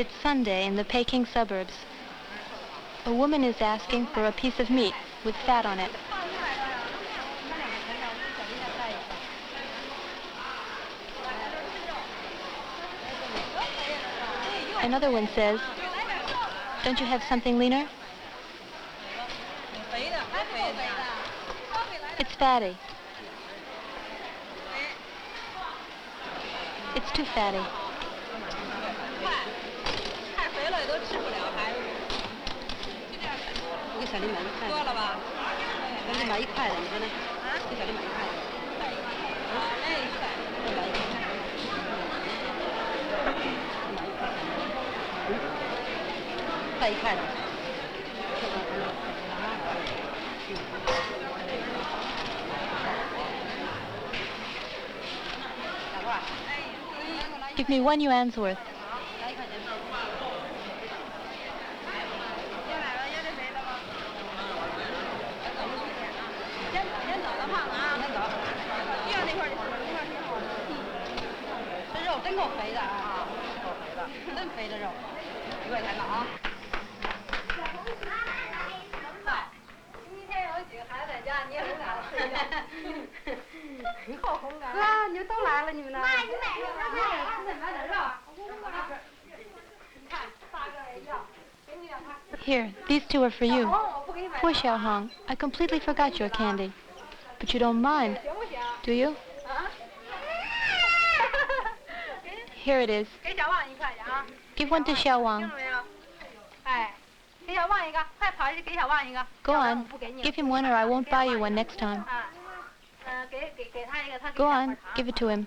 It's Sunday in the Peking suburbs. A woman is asking for a piece of meat with fat on it. Another one says, "Don't you have something leaner?" It's fatty. It's too fatty. Give me 1 yuan's worth. Here, these two are for you. Poor Xiaohong, I completely forgot your candy. But you don't mind, do you? Here it is. Give one to Xiaowang. Go on, give him one or I won't buy you one next time. Go on, give it to him.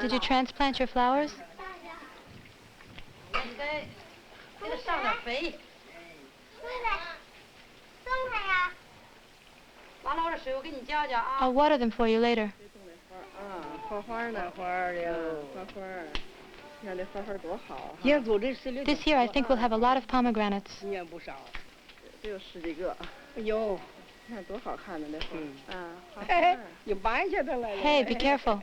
Did you transplant your flowers? I'll water them for you later. This year I think we'll have a lot of pomegranates. Hey, be careful.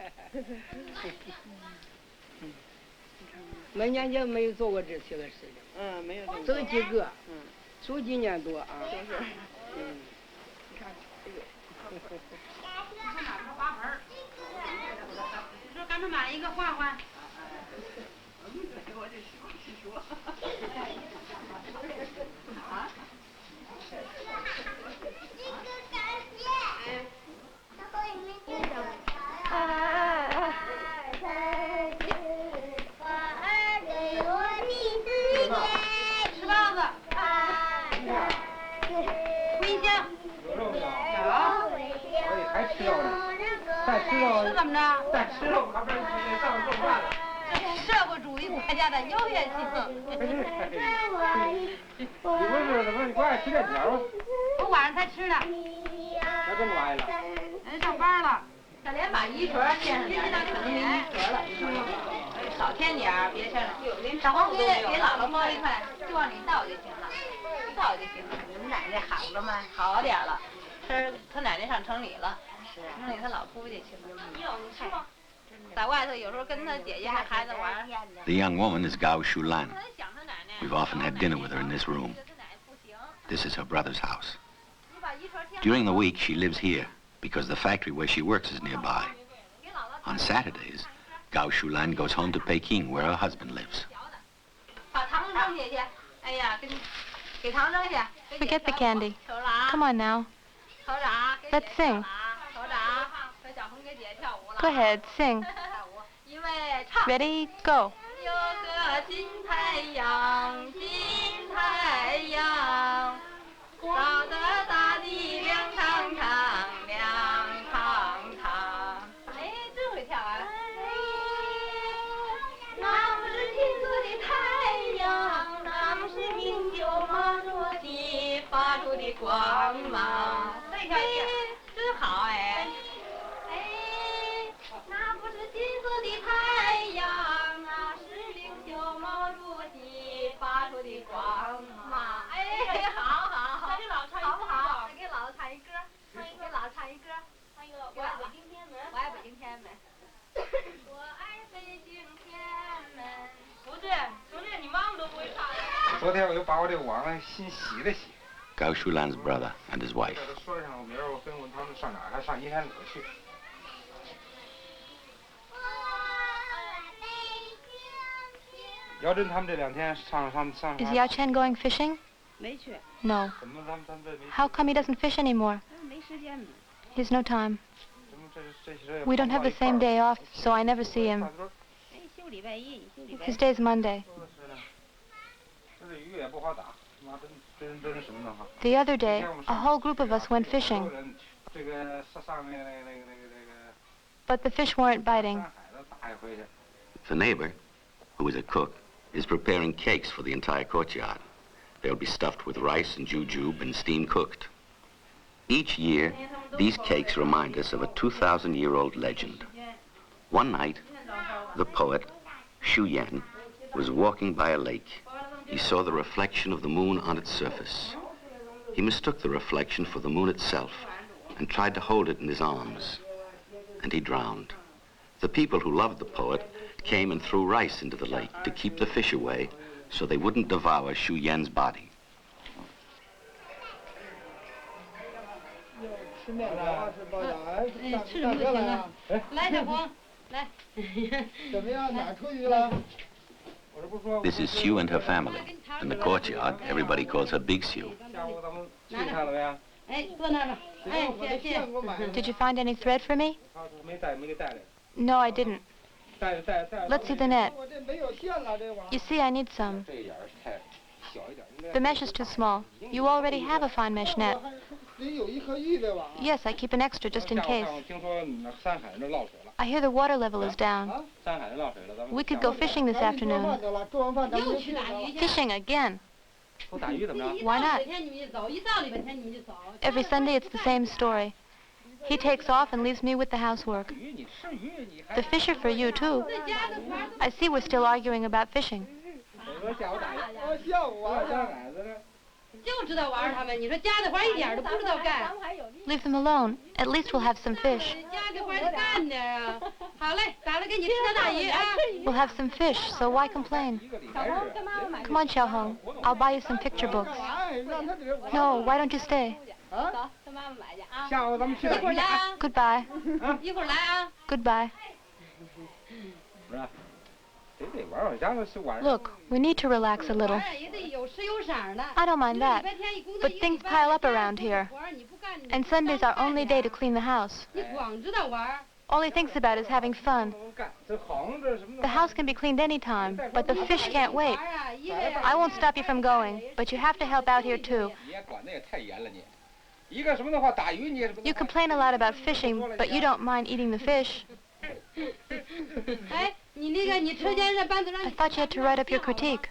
The young woman is Gao Shulan. We've often had dinner with her in this room. This is her brother's house. During the week, she lives here because the factory where she works is nearby. On Saturdays, Gao Shulan goes home to Peking, where her husband lives. Forget the candy. Come on now. Let's sing. Go ahead, sing. Ready, go. 有个金太阳，金太阳，照得大地亮堂堂，亮堂堂。哎，真会跳啊！那不是金色的太阳，那不是领袖毛主席发出的光芒。哎，真好哎！哎，那不是金色的太阳，那是领袖毛主席发出的光芒。哎，好好好，再给老唱一歌，好不好？再给老子唱一歌，给老子唱一歌。我爱北京天安门，我爱北京天安门，我爱北京天安门。不是，兄弟，你妈妈都不会唱。昨天我又把我这网新洗了洗。Gao Shulan's brother and his wife. 说上明儿我跟问他们上哪儿，还上银山里去。姚真他们这2天上。Is Yao Chen going fishing? 没去。 No. 怎么他们这没？ How come he doesn't fish anymore? 没时间嘛。He has no time. 怎么这 We don't have the same day off, so I never see him. 哎，休礼拜一，休礼拜 His day's Monday. 这鱼也不好打，妈真什么呢哈？ The other day, a whole group of us went fishing, 这个上那个。 but the fish weren't biting. 海的打一回去。 The neighbor, who is a cook, is preparing cakes for the entire courtyard. They'll be stuffed with rice and jujube and steam cooked. Each year, these cakes remind us of a 2,000-year-old legend. One night, the poet, Xu Yan, was walking by a lake. He saw the reflection of the moon on its surface. He mistook the reflection for the moon itself and tried to hold it in his arms. And he drowned. The people who loved the poet came and threw rice into the lake to keep the fish away so they wouldn't devour Xu Yan's body. 吃面条吃包饺子，吃什么都行啊。来，小红，来。怎么样？哪出鱼了？ This is Xu and her family. In the courtyard, everybody calls her Big Xu. 下午咱们去看了没有？哎，坐那吧。哎，谢谢。 Did you find any thread for me? 他没给带来。 No, I didn't. 带。 Let's see the net. 我这没有线了，这网。 You see, I need some. 这眼儿太小一点。 The mesh is too small. You already have a fine mesh net. 得有一盒玉的网。 Yes, I keep an extra just in case. 听说山海那涝水了。 I hear the water level is down. 山海那涝水了，咱们。 We could go fishing this afternoon. 做完饭咱们就去。 Fishing again. 说打鱼怎么着？ Why not? 一天你们就走，一到礼拜天你们就走。 Every Sunday it's the same story. He takes off and leaves me with the housework. 鱼你吃鱼你还。 The fish are for you, too. I see we're still arguing about fishing. 我说下午打鱼。下午玩山海子呢？ 就知道玩他们，你说家的活一点都不知道干。 Leave them alone. At least we'll have some fish. 家的活得干点啊。好嘞，打了给你吃点大鱼啊。 We'll have some fish, so why complain? 一个礼拜日。 Come on, Xiaohong. I'll buy you some picture books. 让他这玩。 No, why don't you stay? 啊？ 走，跟妈妈买去啊。下午咱们去一会儿来啊， Goodbye. 一会儿来啊。 Goodbye. 是吧？得玩玩，咱们是晚上。 Look, we need to relax a little. 玩也得有时有赏的。 I don't mind that, 礼拜天一工作 but 一个 things 礼拜 pile up 干 around here. 活你不干你 And Sunday's our only day to clean the house. 你光知道玩。 All he thinks about is having fun. 干这行这什么？ The house can be cleaned any time, but the fish can't wait. I won't stop you from going, but you have to help out here too. 你也管的也太严了你。一个什么的话，打鱼你也是。 You complain a lot about fishing, but you don't mind eating the fish. 哎，你那个你车间的班子让 I thought you had to write up your critique.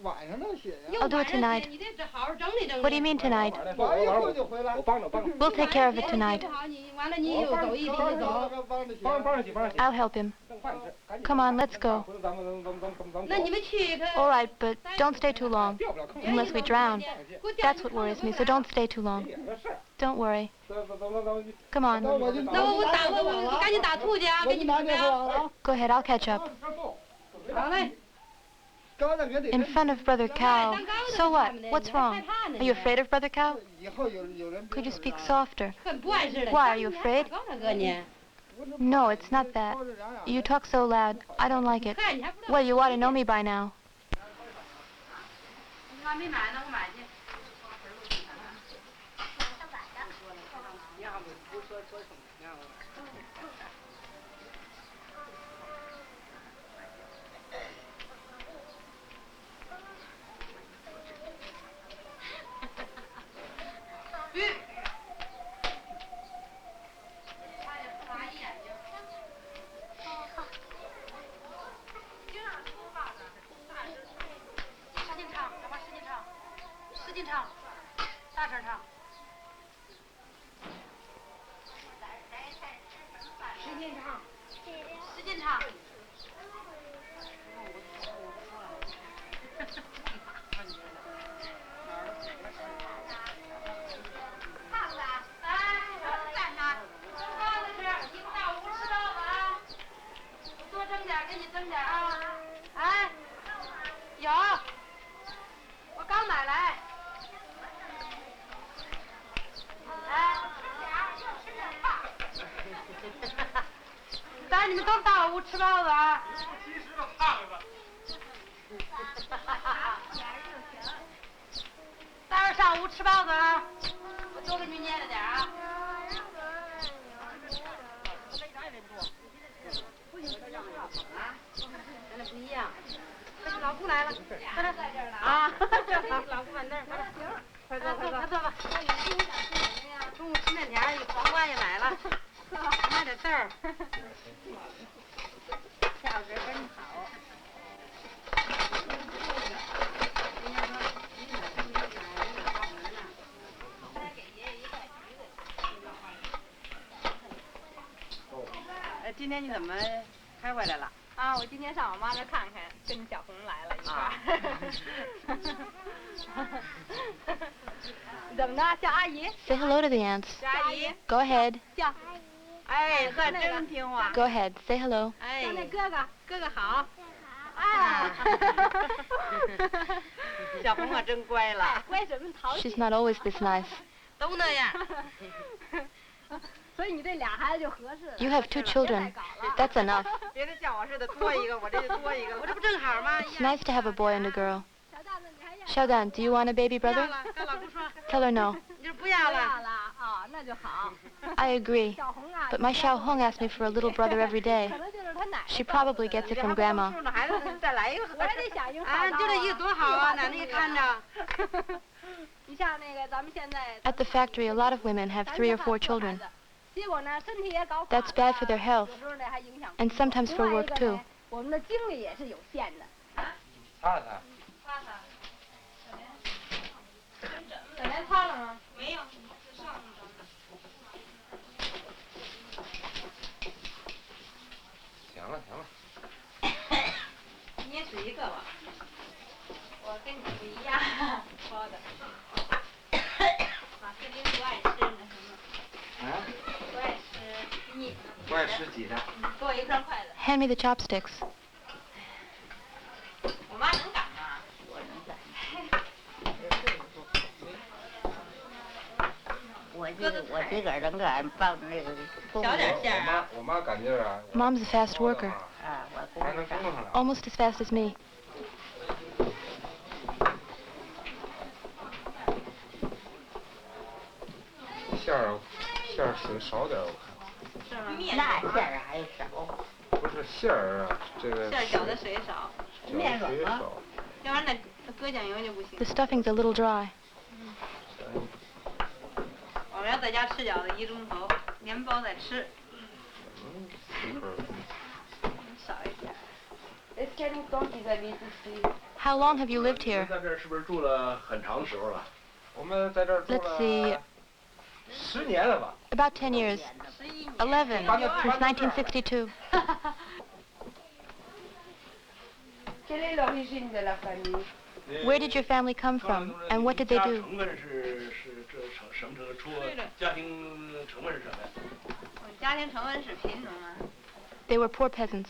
晚上能写呀。 I'll do it tonight. 你得好好整理整理。 What do you mean tonight? 玩一会儿就回来。我帮着。 We'll take care of it tonight. 你完了你又走一笔就走。帮着洗。 I'll help him. 弄饭吃，赶紧。 Come on, let's go. 咱们。那你们去可。 All right, but don't stay too long, 掉不了坑。 unless we drown. That's what worries me, so don't stay too long. 也个事儿。 Don't worry. 走。 Come on. 那我就。那我赶紧打兔去啊，给你们拿电话啊。 Go ahead, I'll catch up. 好嘞。 In front of Brother Cow. So what? What's wrong? Are you afraid of Brother Cow? 以后有人。 Could you speak softer? 很不碍事的。 Why, are you afraid? 高大哥你。 No, it's not that. You talk so loud. I don't like it. Well, you ought to know me by now. 你还没买呢，我买去。唱，大声唱。使劲唱，使劲唱。胖子，来，站着，蒸包子吃，一共到5吃包子啊！多蒸点，给你蒸点啊！哎，有，我刚买来。哎，吃点胖。咱你们都到屋吃包子啊！其实个胖子。待会儿上屋吃包子啊！我多给你捏了点啊。咱俩不一样。老公来了，快点在这儿了啊！老公在那儿，快坐，快坐吧。中午吃面条，黄瓜也买了，买点豆儿。下午这真好。今天你怎么开回来了？啊，我今天上我妈那看看，跟着小红来了一块儿。怎么着，叫阿姨？ Say hello to the ants. 叫阿姨。 Go ahead. 叫。哎，可真听话。 Go ahead. Say hello. 哎，叫那哥哥，哥哥好。啊。小红可真乖了。乖什么淘气？ She's not always this nice. 都那样。所以你这俩孩子就合适了。 You have 2 children. That's enough. 别的像我似的多一个，我这就多一个，我这不正好吗？ It's nice to have a boy and a girl. 小蛋子，你还要？ Xiaodan, do you want a baby 不要 brother? 了，跟老公说， Tell her no. 你说不要不要了。了啊，那就好。 I agree. 小红啊。 But my Xiaohong asked me for a little brother every day. 可能就是他奶奶。 She probably gets it from grandma. 这孩子再来一个。我也得响应啊，就这一个多好啊，奶奶也看着。你像那个咱们现在。 At the factory, a lot of women have 3 or 4 children. 结果呢，身体也搞垮了。 That's bad for their health, 有时候呢还影响。 and sometimes for 另外一 work 个 too. 呢，我们的精力也是有限的。擦擦。小莲擦了吗？没有，行了行了。你也只一个吧。我跟你不一样，包的。马斯林不爱吃那什么，啊？不爱吃腻。不爱吃鸡蛋。给我一双筷子。 Hand me the chopsticks. 我妈能擀吗？我自个儿能擀，抱着那个工小点馅儿啊。我妈擀劲儿啊。 Mom's a fast worker, 啊，我还工上能供上来。 almost as fast as me. 馅儿挺少点儿，我看。是吗？那馅儿还少，不是馅儿啊，这个。馅儿搅的水少，面水软少。要不然那搁酱油就不行 The。stuffing's a little dry. 我们要在家吃饺子1钟头，面包再吃，少一点。 How long have you lived 你们 here? 在这儿是不是住了很长时候了？我们在这儿住 Let's see, 了10年了吧？ about 10 years. 11 since 1962. Where did your family come from, and what did they 家 do? 成分是这什么成分？除了家庭成分是什么呀？我家庭成分是贫农啊。 They were poor peasants.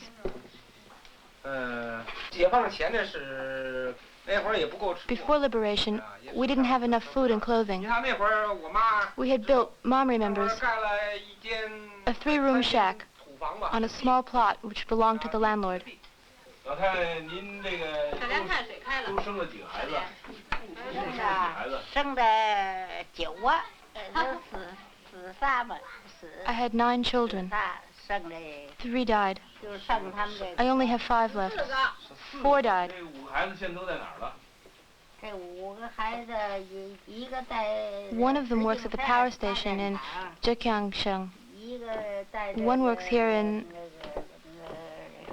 解放前的是那会儿也不够吃。 Before liberation, we didn't have enough food and 你 clothing. 看那会儿我妈 We had built, Mom remembers, 盖了一间 a 3-room shack 土房吧。 on a small plot which belonged to the landlord. 老太太，您这个小莲看水开了。都生了几个孩子？一共生了几个孩子？生的9啊，都死仨吧，死 I had 9 children. 仨，剩的 3 died. 就剩他们这 I only have 5 left. 4 died. 这5个孩子现在都在哪儿了？这5个孩子，一个在 One of them works at the power station in Zhejiangsheng. 一个在 One works here in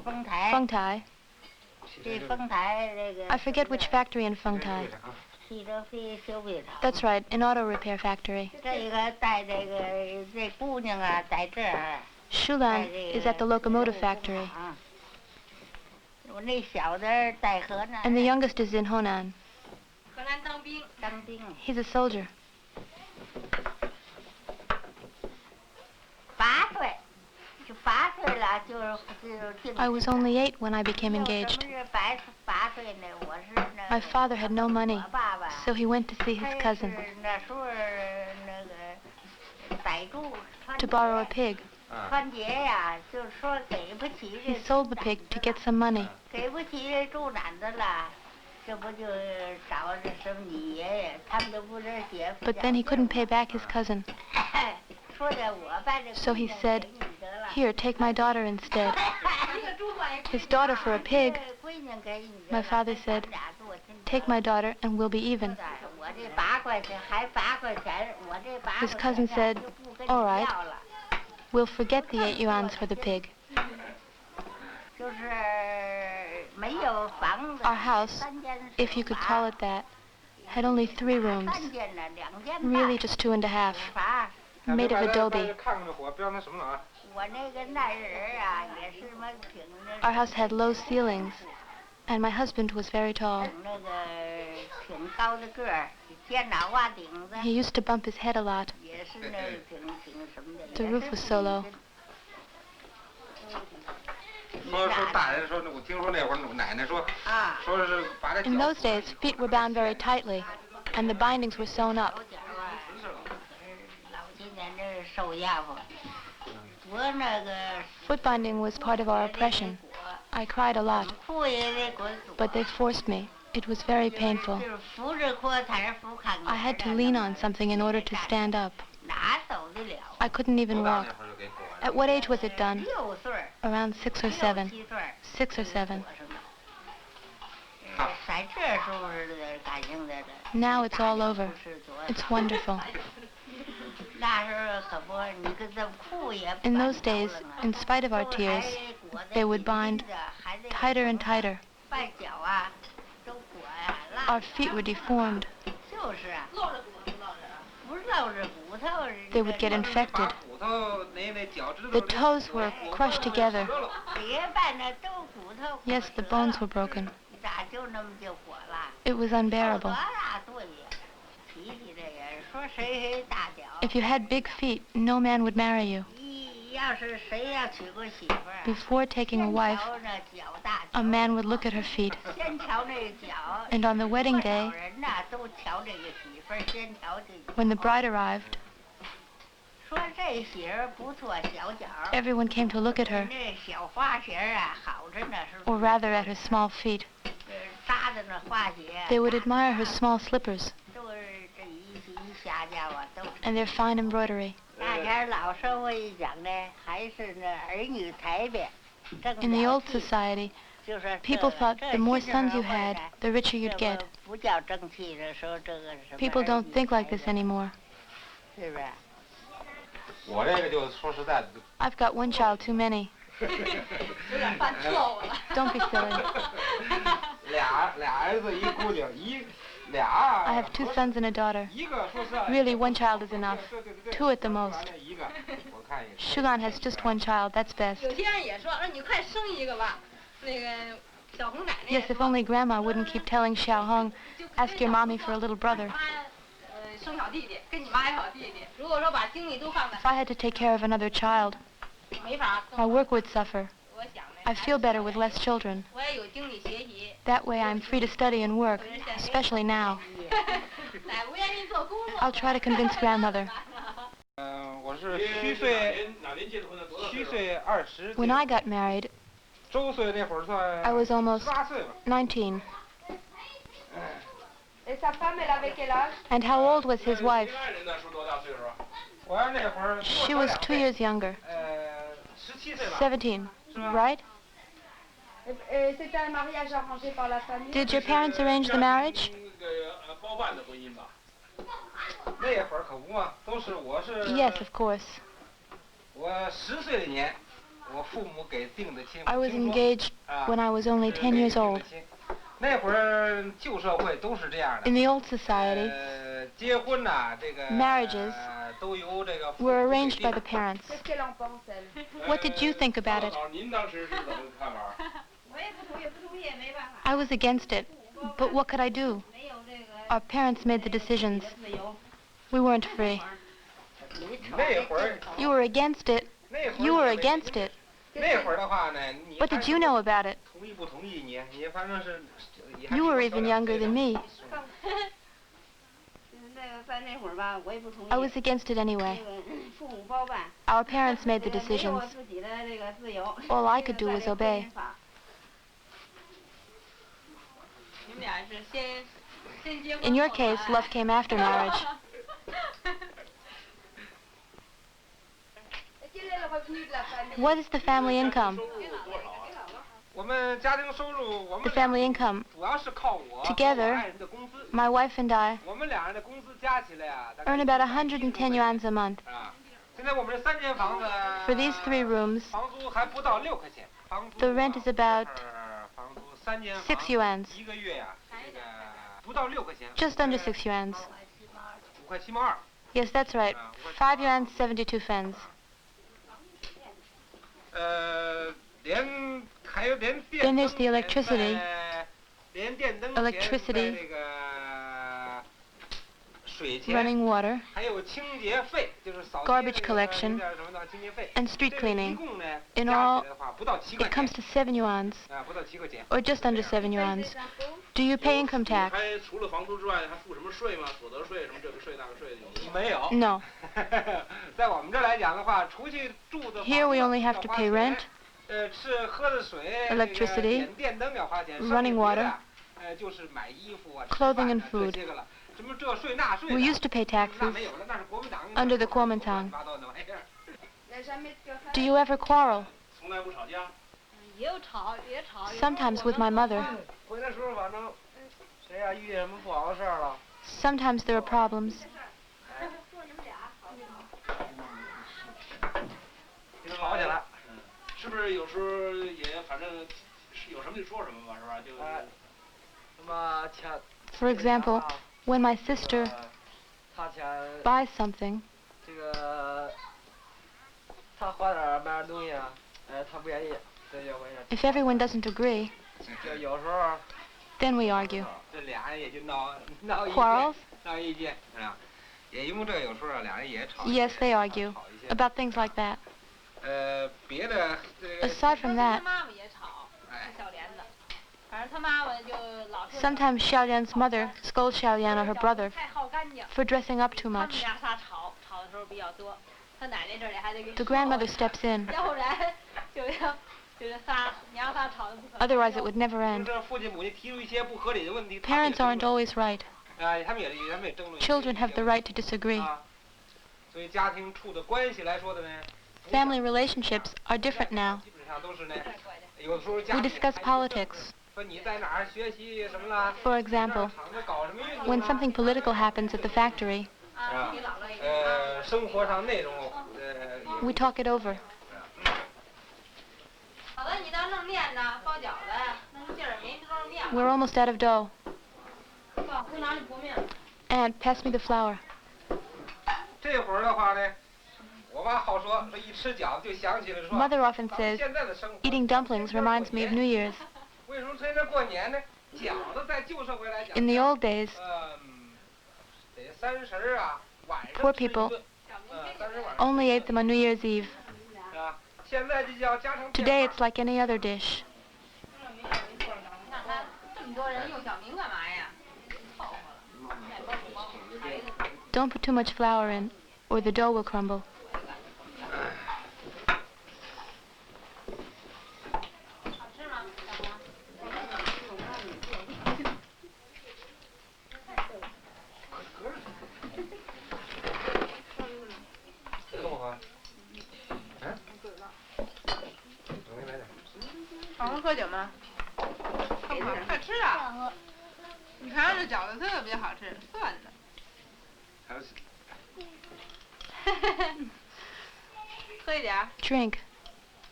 丰台， Fengtai. 这丰台这个 I forget which factory in Fengtai. 汽车修配厂。 That's right, an auto repair factory. 这个带这姑娘啊，在这儿。 Shulan is at the locomotive factory. 我那小的在河南。 And the youngest is in Honan. 荷兰当兵。当兵。 He's a soldier. 8岁，就8岁了，就是。 I was only 8 when I became engaged. 8岁呢，我是那。 My father had no money, so he went to see his cousin. 那时候那个逮住。 To borrow a pig. 春节呀，就是说给不起。 He sold the pig to get some money. 给不起住哪子了，这不就找这什么你爷爷，他们都不是姐夫。 But then he couldn't pay back his cousin. 说的我把这。 So he said, "Here, take my daughter instead." His daughter for a pig. My father said, "Take my daughter and we'll be even." His cousin said, "All right, we'll forget the 8 yuans for the pig." Our house, if you could call it that, had only 3 rooms. Really just 2 1/2. Made of adobe. Our house had low ceilings, and my husband was very tall. He used to bump his head a lot. The roof was so low. In those days, feet were bound very tightly, and the bindings were sewn up. Foot binding was part of our oppression. I cried a lot, but they forced me. It was very painful. I had to lean on something in order to stand up. I couldn't even walk. At what age was it done? Around 6 or 7. 6 or 7. Now it's all over. It's wonderful. In those days, in spite of our tears, they would bind tighter and tighter. Our feet were deformed. They would get infected. The toes were crushed together. Yes, the bones were broken. It was unbearable. If you had big feet, no man would marry you. Before taking a wife, a man would look at her feet. And on the wedding day, when the bride arrived, everyone came to look at her, or rather at her small feet. They would admire her small slippers and their fine embroidery. In the old society, people thought the more sons you had, the richer you'd get. People don't think like this anymore. I've got 1 child too many. Don't be silly. I have 2 sons and a daughter. Really, 1 child is enough. 2 at the most. Shulan has just 1 child, that's best. Yes, if only Grandma wouldn't keep telling Xiao Hong, ask your mommy for a little brother. If I had to take care of another child, my work would suffer. I feel better with less children. That way I'm free to study and work, especially now. I'll try to convince Grandmother. When I got married, I was almost 19. And how old was his wife? She was 2 years younger. 17, right? Did your parents arrange the marriage? Yes, of course. I was engaged when I was only 10 years old. 那会儿旧社会都是这样的。 In the old society, 结婚呐，这个 marriages 都由这个 were arranged by the parents. What did you think about it? 您当时是怎么看法？我也不同意，不同意也没办法。 I was against it, but what could I do? 没有这个 Our parents made the decisions. We weren't free. 那会儿， You were against it. 那会儿 You were against it. 那会儿的话呢，你 What did you know about it? 同意不同意你反正是。 You were even younger than me. 那个在那会儿吧，我也不同意。 I was against it anyway. 父母包办。 Our parents made the 没有 decisions. 我自己的这个自由。 All I could do was obey. 你们俩是先结婚。 In your case, love came after marriage. What is the family income? 我们家庭收入，我 The 们 family income. 主要是靠我 Together 和我爱人的工资。 My wife and I 我们两人的工资加起来啊，大概 earn about 110 yuan a month. 啊。现在我们这3间房子 For these 3 rooms, 房租还不到6块钱，房租 the rent is about 房租3间房 6 yuan, 1个月呀，这个不到6块钱， just under 6 yuan. 5块7毛2。 Yes, that's right. 5 yuan 72 fens. 还有连电 Then 灯 there's the electricity. 连电灯 Electricity. 这个水钱， Running water 还有清洁费，就是扫 Garbage collection 什么的清洁费 and street 这个 cleaning. 一共呢 In 加 all, 起来的话不到7块 it comes 钱 to 7 yuan, 啊，不到7块钱。 or just under 7 yuan. Do you pay income tax? 还除了房租之外，还付什么税吗？所得税什么这个税那个税有吗？没有。 No. 在我们这儿来讲的话，出去住的 Here we only have to pay rent, 吃喝的水 electricity, 点电灯要花钱 running water, 就是买衣服啊 clothing and 这 food. 些个了。什么这税那税 We 的 used to pay 那 taxes 没有了，那是国民党 under the Kuomintang. 乱七八糟的玩意儿。 Do you ever quarrel? 从来不吵架。也有吵，也吵。 Sometimes with my mother. 回来时候反正谁呀遇见什么不好的事儿了， Sometimes there are problems. 吵起来。是不是有时候也反正是有什么就说什么吧，是吧？就什么钱。 For example, when my sister 他钱 buys something, 这个他花点买点东西啊，他不愿意，这就回事。 if everyone doesn't agree, 就有时候 then we argue. 这俩人也就闹意见 Quarrels? 闹意见啊，也因为这有时候啊，俩人也吵。 Yes, they argue 吵一些。 about things like that. 别的这个 Aside from that, 他妈妈也吵，小莲子，反正他妈妈就老说。 sometimes Xiaolian's mother scolds Xiaolian or her brother 太好干净。 for dressing up too 他们 much. 家仨吵的时候比较多，他奶奶这里还得给。 The grandmother steps in, 要不然就是娘仨吵得不可。 otherwise it would never 就 end. 是父亲母亲提出一些不合理的问题 Parents aren't always right. 他们也争论。 Children have the right to disagree. 所以家庭处的关系来说的呢 Family relationships are different now. 基本上都是呢，有的时候 We discuss politics. 说你在哪儿学习什么啦 For example, 厂子搞什么运动 when something political happens at the factory, 啊，你姥姥也。生活上内容we talk it over. 好了，你倒弄面呢，包饺子，弄劲儿没弄面。 We're almost out of dough. 爸，回哪里和面？ Aunt, pass me the flour. 这会儿的话呢，我妈好说一吃饺子就想起了说 Mother often 咱们 says, 现在的生活 eating dumplings reminds me of New Year's. 为什么趁着过年呢？饺子在旧社会来讲 In the old days, 得30啊，晚上 poor 吃一 people 顿30晚上 only ate them on New Year's Eve. 是吧？现在这叫家常便 Today 饭 it's like any other dish. 那他这么多人用小名干嘛呀？凑合了，面包不包，孩子。 Don't put too much flour in, or the dough will crumble. 好吃吗？小黄。这么喝？嗯？我给你来点。小黄喝酒吗？快吃啊！你看这饺子特别好吃，蒜的。还有喝一点儿， Drink.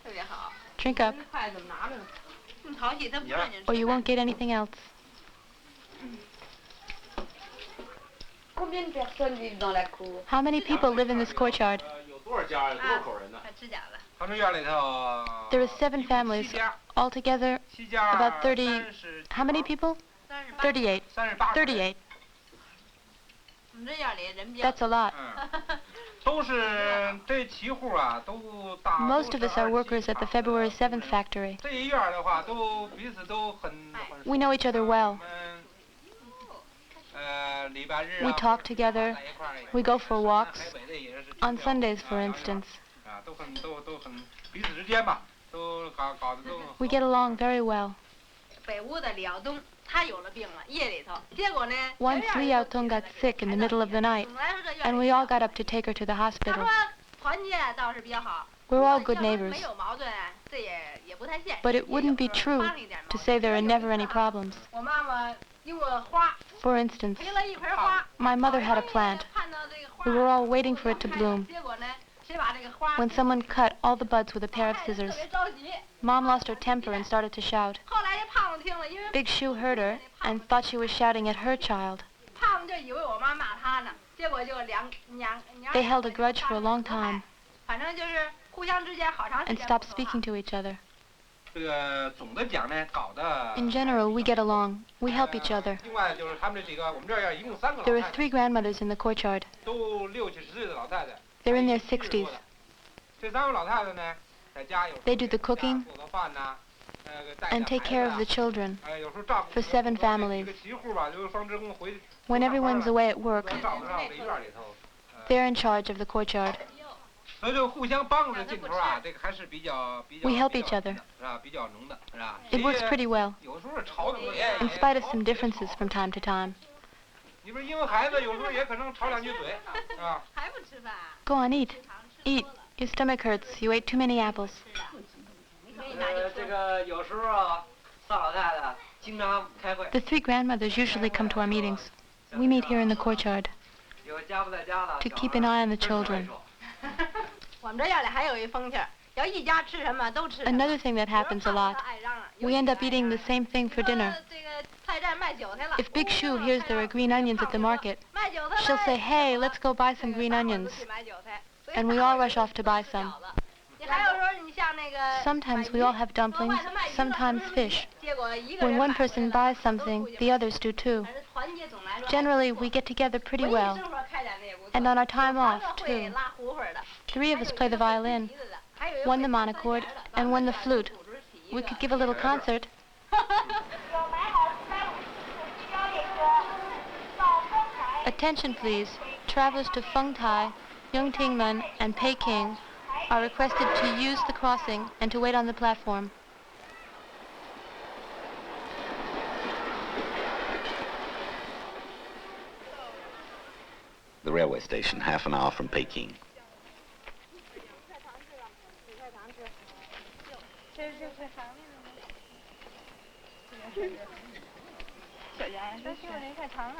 特别好。 Drink up, 筷子怎么拿着呢？这么淘气，他不让你 or 吃 you 饭。 won't get anything else. How many people live in this courtyard? 有多少家？有多少口人呢？他们院里头 There are 7 families. Altogether, about 30... How many people? 38. 38. That's a lot. 都是这7户啊，都大。Most of us are workers at the February 7th factory. 这一院的话，都彼此都很。We know each other well. 礼拜日 We talk together. We go for walks. On Sundays, for instance. 啊，都很彼此之间吧，都搞得都。We get along very well. 北屋的李耀东，他有了病了，夜里头，结果呢 Once Li Yaotong got sick in the middle of the night, and we all got up to take her to the 他 hospital. 说团结倒是比较好， We're all good neighbors. 没有矛盾，这也不太现实。 But it wouldn't be true to say there are never any problems. 我妈妈用过花， For instance, 培了一盆花， my mother had a plant. 看到这个花， We were all waiting for it to bloom. 结果呢，谁把这个花， When someone cut all the buds with a pair of 特 scissors, 别着急。 Mom lost her temper and started to shout. 后来这胖子听了，因为 Big Shoe heard her and thought she was shouting at her child. 胖子就以为我妈骂他呢，结果就娘 They held a grudge for a long time 反正就是互相之间好长时 and 间。 stopped speaking to each other. 这个总的讲呢，搞得。 In general, we get along. We help each other. 另外就是他们这几个，我们这儿一共3个老 There are 太太， 3 grandmothers in the courtyard. 都60、70岁的老太太。 They're in their 60s. 这3位老太太呢，在家有 They do the cooking 做饭呐，and take care of the children 有时候照顾 for 7 families. 这个7户吧，就是双职工回。 When everyone's away at work, 照顾这院里头。they're in charge of the courtyard. 所以就互相帮助的劲头啊，这个还是比较。We help each other. 是吧？比较浓的，是吧？ It works pretty well, 有时候吵嘴。 in spite of some differences from time to time. 你不是因为孩子，有时候也可能吵2句嘴，是吧？还不吃饭？ Go on, eat. Eat. Your stomach hurts. You ate too many apples. 这个有时候啊，3老太太经常开会。 The 3 grandmothers usually come to our meetings. We meet here in the courtyard 有家不在家的。 to keep an eye on the children. 我们这院里还有一风气儿，要一家吃什么都吃什么。 Another thing that happens a lot, we end up eating the same thing for dinner. 这个菜站卖韭菜了。 If Big Shoe hears there are green onions at the market, 卖韭菜了 she'll say, "Hey, let's go buy some green onions." 去买韭菜 And we all rush off to buy some. 你还有说你像那个 Sometimes we all have dumplings, sometimes fish. 结果一个 When 人 one 买 person buys something, the others do too. 反正团结总来乱。 Generally, we get together pretty 文艺 well. 生活开展的也不错。 And on our time off, 会 too. 拉胡会的。 3 of us play the violin, 还有一个 one the monochord, and one the flute. We could give a little concert. Attention please. Travelers to Fengtai, Yongtingmen, and Peking are requested to use the crossing and to wait on the platform. The railway station, half an hour from Peking.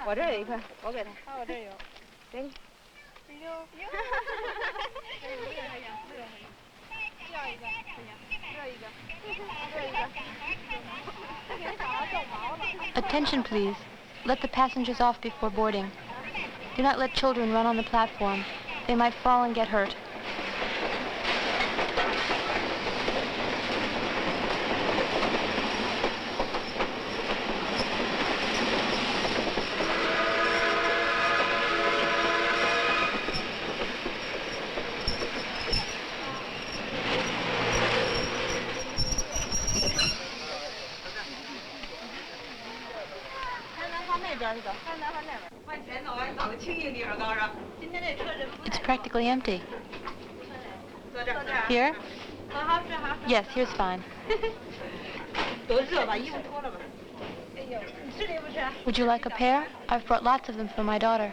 我这儿有一块，我给他。我这儿有，给你。要一个，要一个，Attention please. Let the passengers off before boarding. Do not let children run on the platform. They might fall and get hurt. It's practically empty. Here? Yes, here's fine. Would you like a pair? I've brought lots of them for my daughter.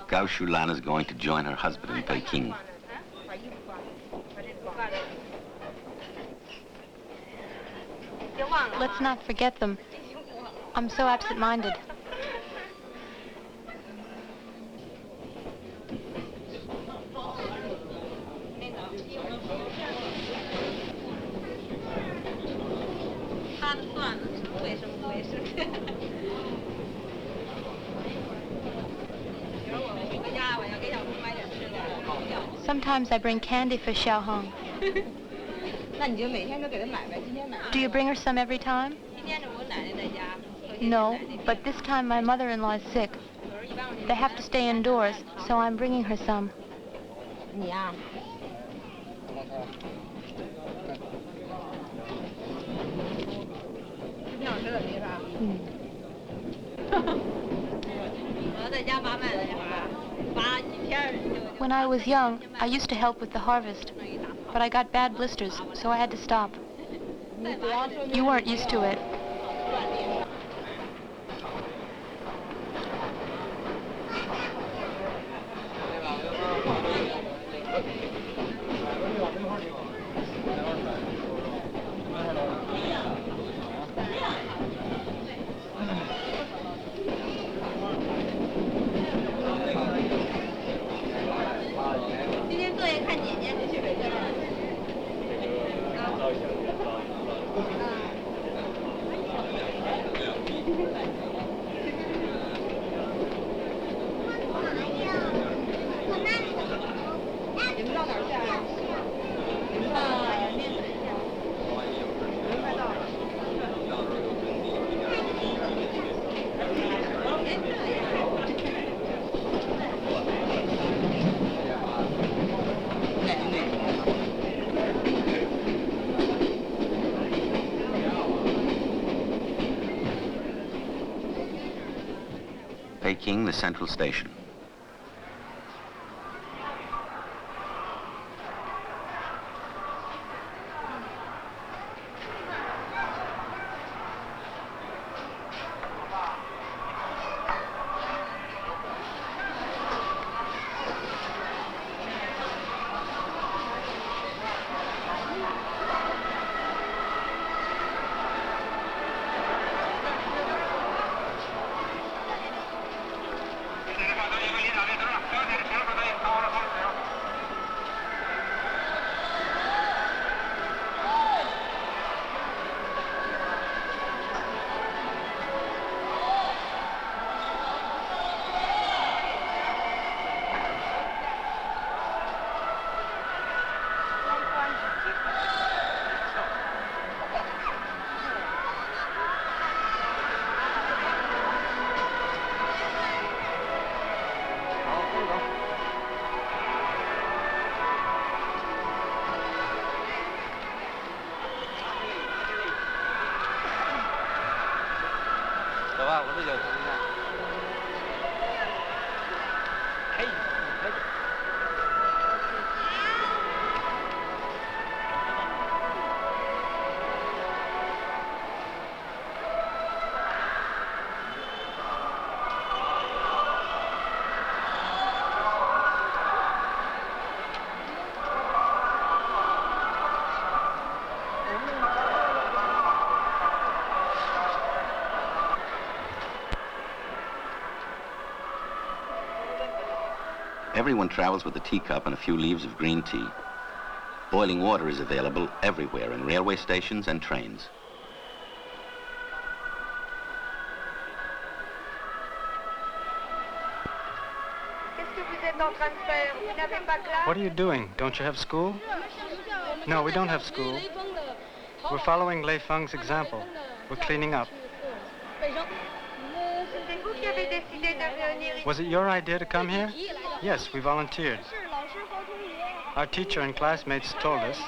Gao Shulan is going to join her husband in Peking. Let's not forget them. I'm so absent-minded. Sometimes I bring candy for Xiaohong. 那你就每天都给他买呗，今天买。Do you bring her some every time? 今天是我奶奶在家。No, but this time my mother-in-law is sick. They have to stay indoors, so I'm bringing her some. 你呀、挺好吃的，是吧？我在家拔麦的时候啊，拔几天就。 When I was young, I used to help with the harvest, but I got bad blisters, so I had to stop. You weren't used to it. Peking, the central station. Everyone travels with a teacup and a few leaves of green tea. Boiling water is available everywhere in railway stations and trains. What are you doing? Don't you have school? No, we don't have school. We're following Lei Feng's example. We're cleaning up. Was it your idea to come here? Yes, we volunteered. Our teacher and classmates told us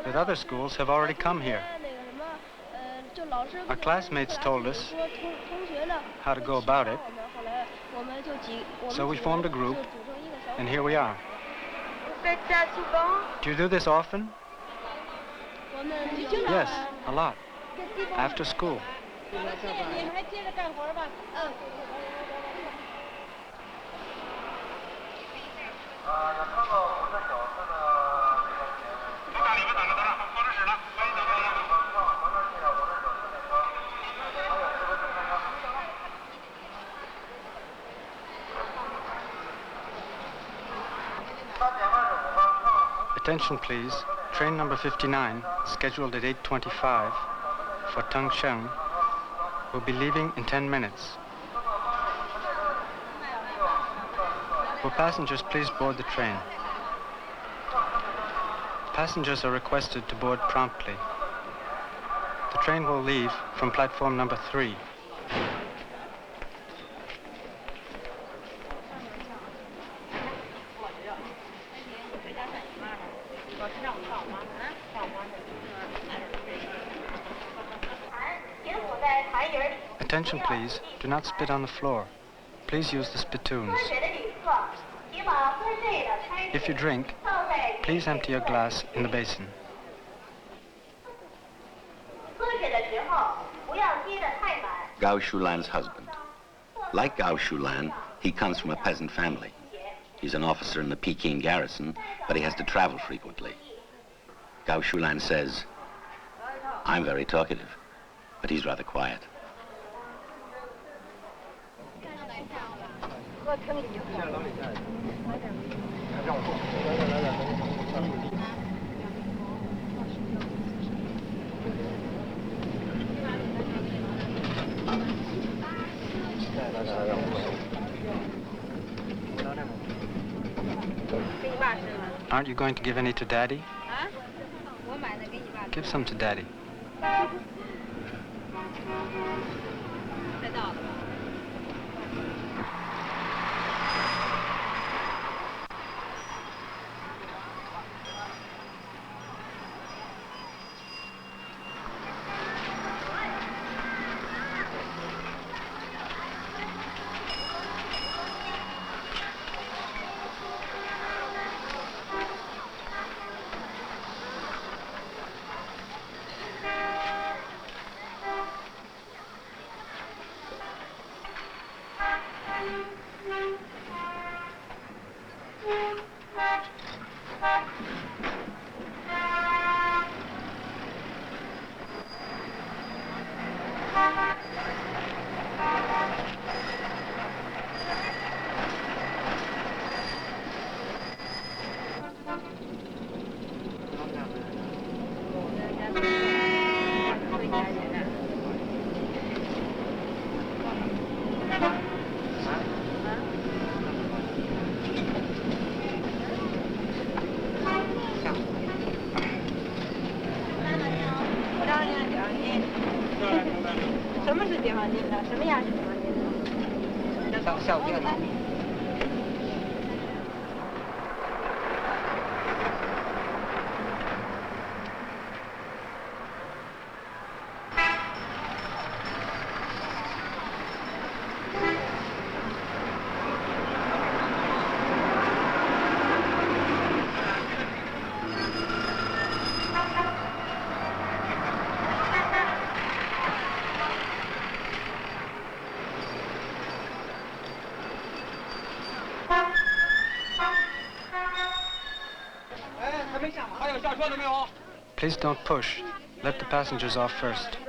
that other schools have already come here. Our classmates told us how to go about it, so we formed a group, and here we are. Do you do this often? Yes, a lot. After school. Attention please, train number 59, scheduled at 8:25 for Tongsheng, will be leaving in 10 minutes. Will passengers please board the train? Passengers are requested to board promptly. The train will leave from platform number 3. Attention please, do not spit on the floor. Please use the spittoons. If you drink, please empty your glass in the basin. Gao Shulan's husband. Like Gao Shulan, he comes from a peasant family. He's an officer in the Peking garrison, but he has to travel frequently. Gao Shulan says, I'm very talkative, but he's rather quiet. Aren't you going to give any to Daddy? Give some to Daddy. Please don't push. Let the passengers off first.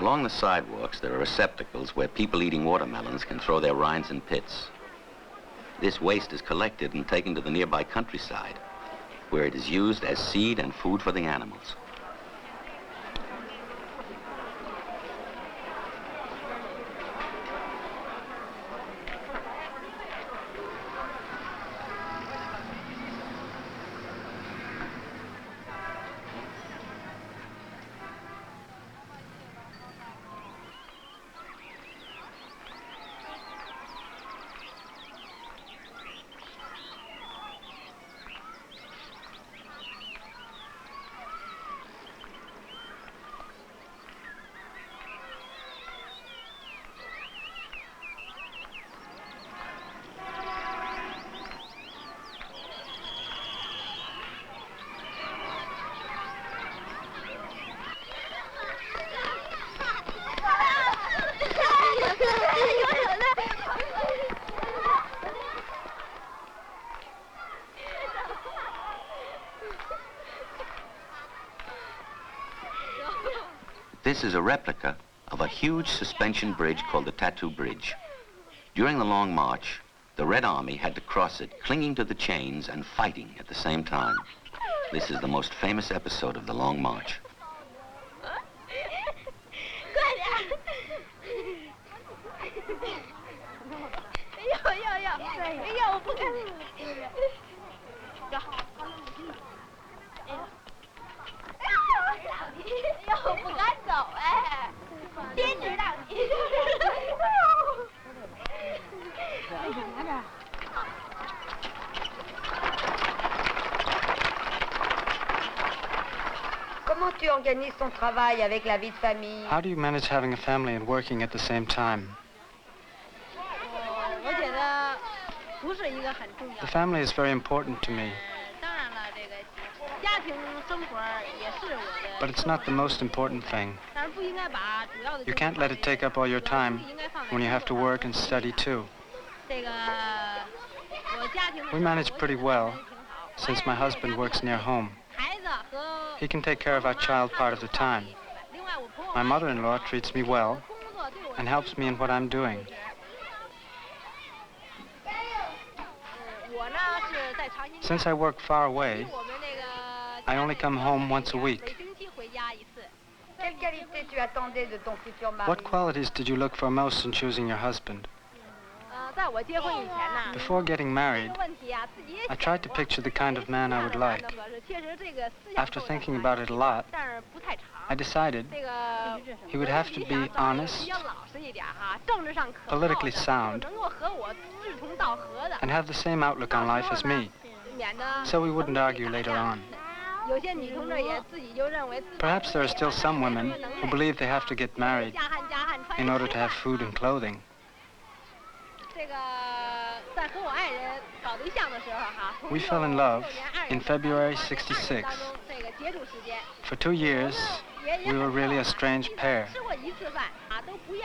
Along the sidewalks, there are receptacles where people eating watermelons can throw their rinds in pits. This waste is collected and taken to the nearby countryside, where it is used as seed and food for the animals. This is a replica of a huge suspension bridge called the Tattoo Bridge. During the Long March, the Red Army had to cross it, clinging to the chains and fighting at the same time. This is the most famous episode of the Long March. Comment tu organises ton travail avec la vie de famille? How do you manage having a family and working at the same time? The family is very important to me. But it's not the most important thing. You can't let it take up all your time when you have to work and study too. We manage pretty well, since my husband works near home. He can take care of our child part of the time. My mother-in-law treats me well and helps me in what I'm doing. Since I work far away, I only come home once a week. What qualities did you look for most in choosing your husband? Before getting married, I tried to picture the kind of man I would like. After thinking about it a lot, I decided he would have to be honest, politically sound, and have the same outlook on life as me, so we wouldn't argue later on. Perhaps there are still some women who believe they have to get married in order to have food and clothing. We fell in love in February '66. For 2 years, we were really a strange pair.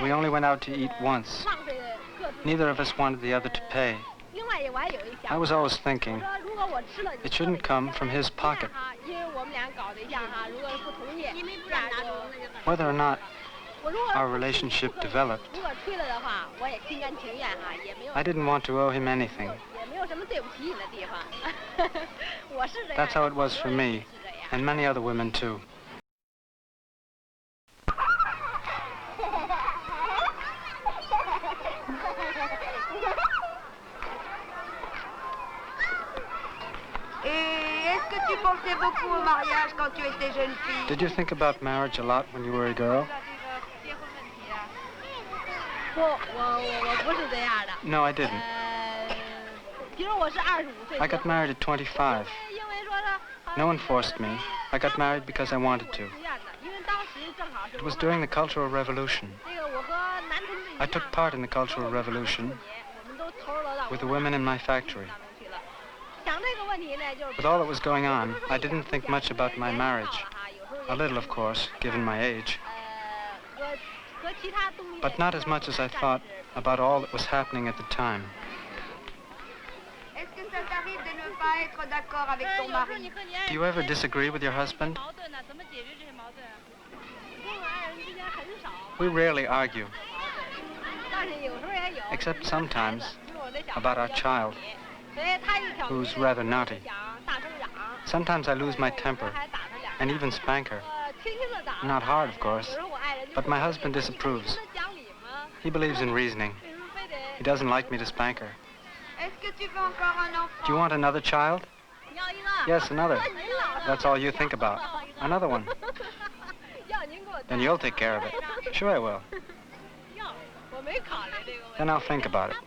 We only went out to eat once. Neither of us wanted the other to pay. I was always thinking, it shouldn't come from his pocket. Whether or not our relationship developed, I didn't want to owe him anything. That's how it was for me, and many other women too. Did you think about marriage a lot when you were a girl? No, I didn't. I got married at 25. No one forced me. I got married because I wanted to. It was during the Cultural Revolution. I took part in the Cultural Revolution with the women in my factory. With all that was going on, I didn't think much about my marriage. A little, of course, given my age. But not as much as I thought about all that was happening at the time. Do you ever disagree with your husband? We rarely argue, except sometimes about our child, who's rather naughty. Sometimes I lose my temper and even spank her. Not hard, of course, but my husband disapproves. He believes in reasoning. He doesn't like me to spank her. Do you want another child? Yes, another. That's all you think about. Another one. Then you'll take care of it. Sure I will. Then I'll think about it.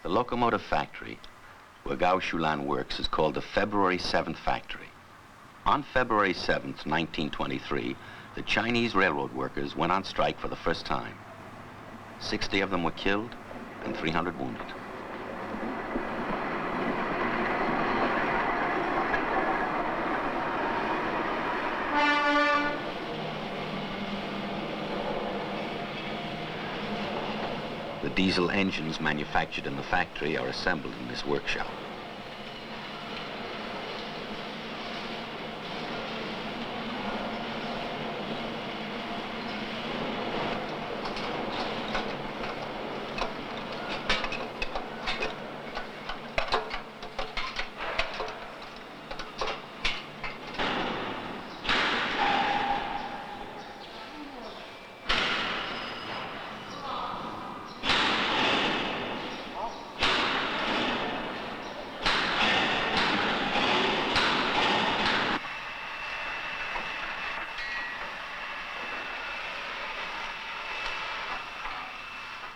The locomotive factory where Gao Shulan works is called the February 7th factory. On February 7th, 1923, the Chinese railroad workers went on strike for the first time. 60 of them were killed and 300 wounded. The diesel engines manufactured in the factory are assembled in this workshop.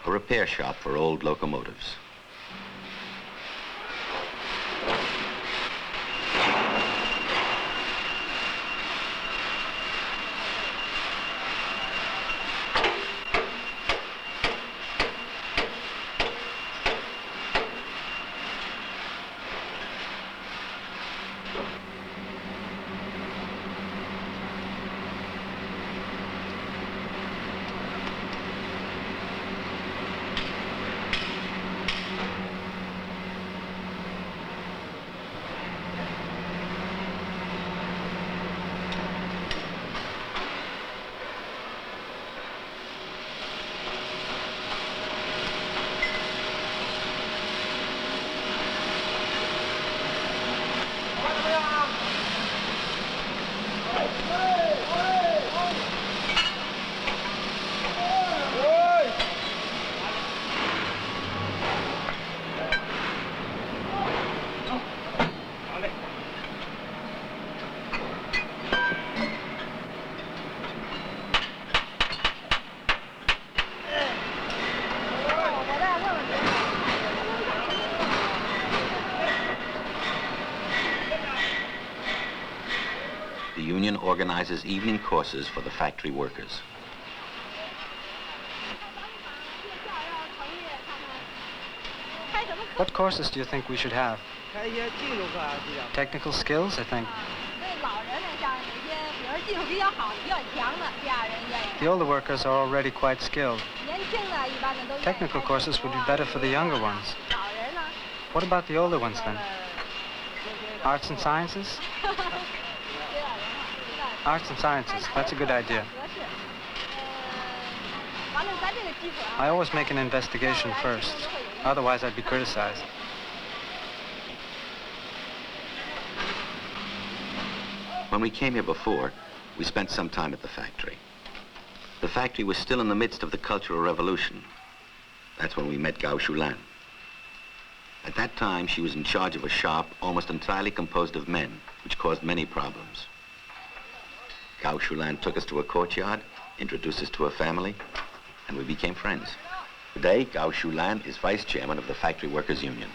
A repair shop for old locomotives. The union organizes evening courses for the factory workers. What courses do you think we should have? Technical skills, I think. The older workers are already quite skilled. Technical courses would be better for the younger ones. What about the older ones then? Arts and sciences? Arts and sciences, that's a good idea. I always make an investigation first, otherwise I'd be criticized. When we came here before, we spent some time at the factory. The factory was still in the midst of the Cultural Revolution. That's when we met Gao Shulan. At that time, she was in charge of a shop almost entirely composed of men, which caused many problems. Gao Shulan took us to a courtyard, introduced us to her family, and we became friends. Today, Gao Shulan is vice chairman of the Factory Workers Union.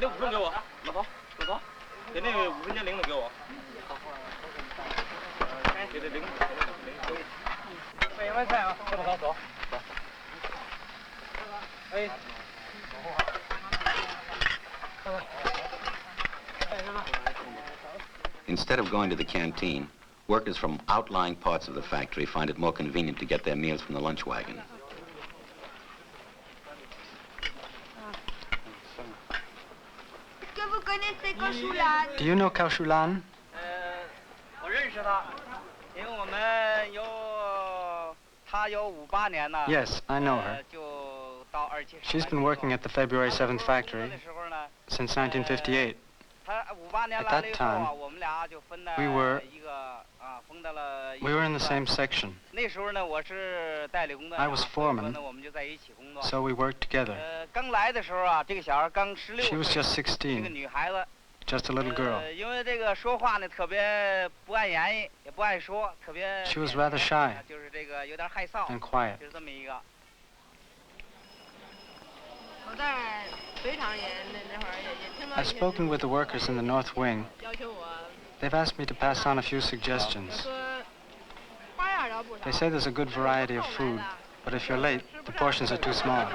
那5份给我。老头，给那个5分钱零的给我。给这零。快点菜啊！这么高，走。哎。 Instead of going to the canteen, workers from outlying parts of the factory find it more convenient to get their meals from the lunch wagon. Do you know Cao Shulan? 我认识他，因为我们他有58年呢。Yes, I know her. 就到27。She's been working at the February 7th factory since 1958. At that time, we were in the same section. I was foreman, so we worked together. She was just 16, just a little girl. She was rather shy and quiet. I've spoken with the workers in the North Wing. They've asked me to pass on a few suggestions. They say there's a good variety of food, but if you're late, the portions are too small.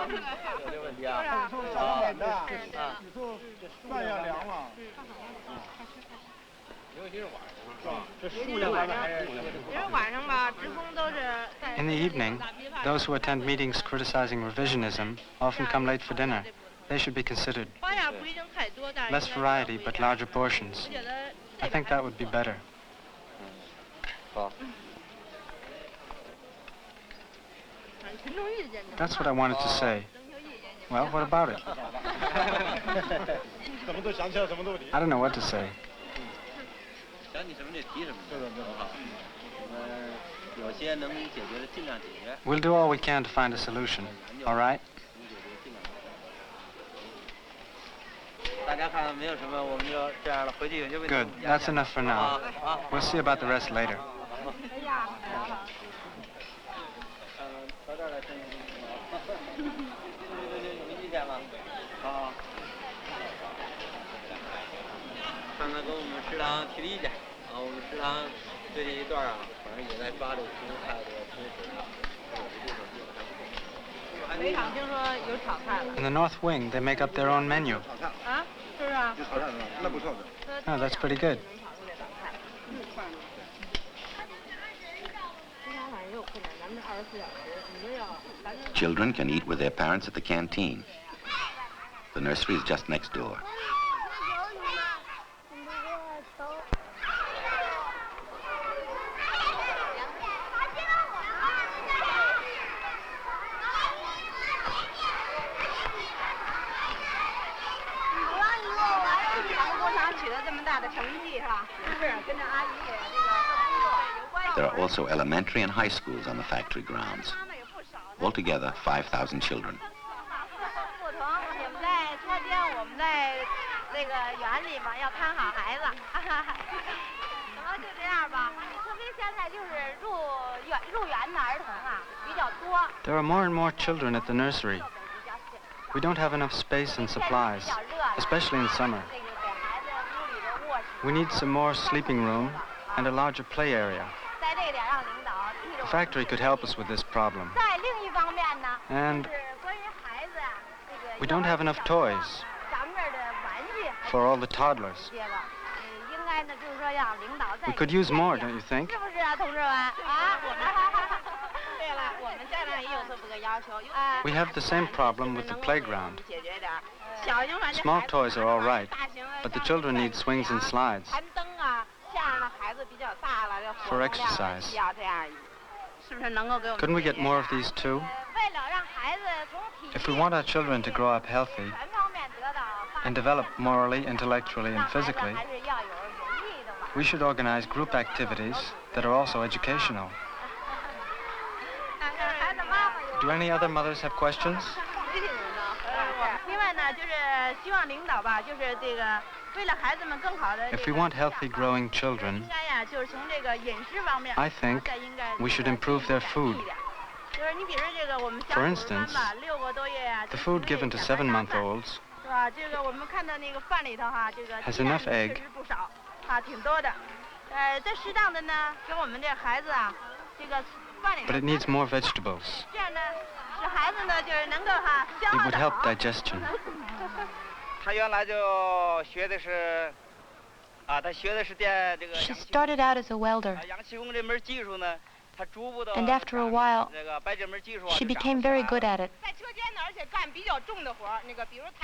In the evening, those who attend meetings criticizing revisionism often come late for dinner. They should be considered. Less variety, but larger portions. I think that would be better. That's what I wanted to say. Well, what about it? I don't know what to say. We'll do all we can to find a solution, all right? Good, that's enough for now. We'll see about the rest later. In the North Wing, they make up their own menu. Oh, that's pretty good. Children can eat with their parents at the canteen. The nursery is just next door. There are also elementary and high schools on the factory grounds. Altogether, 5,000 children. There are more and more children at the nursery. We don't have enough space and supplies, especially in summer. We need some more sleeping room and a larger play area. The factory could help us with this problem. And we don't have enough toys for all the toddlers. We could use more, don't you think? We have the same problem with the playground. Small toys are all right, but the children need swings and slides for exercise. Couldn't we get more of these too? If we want our children to grow up healthy and develop morally, intellectually, and physically, we should organize group activities that are also educational. Do any other mothers have questions? If we want healthy growing children, I think we should improve their food. For instance, the food given to 7-month-olds has enough egg, but it needs more vegetables. It would help digestion. 他原来就学的是，他学的是这个 She started out as a welder, 养气功这门技术呢，他逐步的 and after a while, 这个把这门技术 she became very good at it.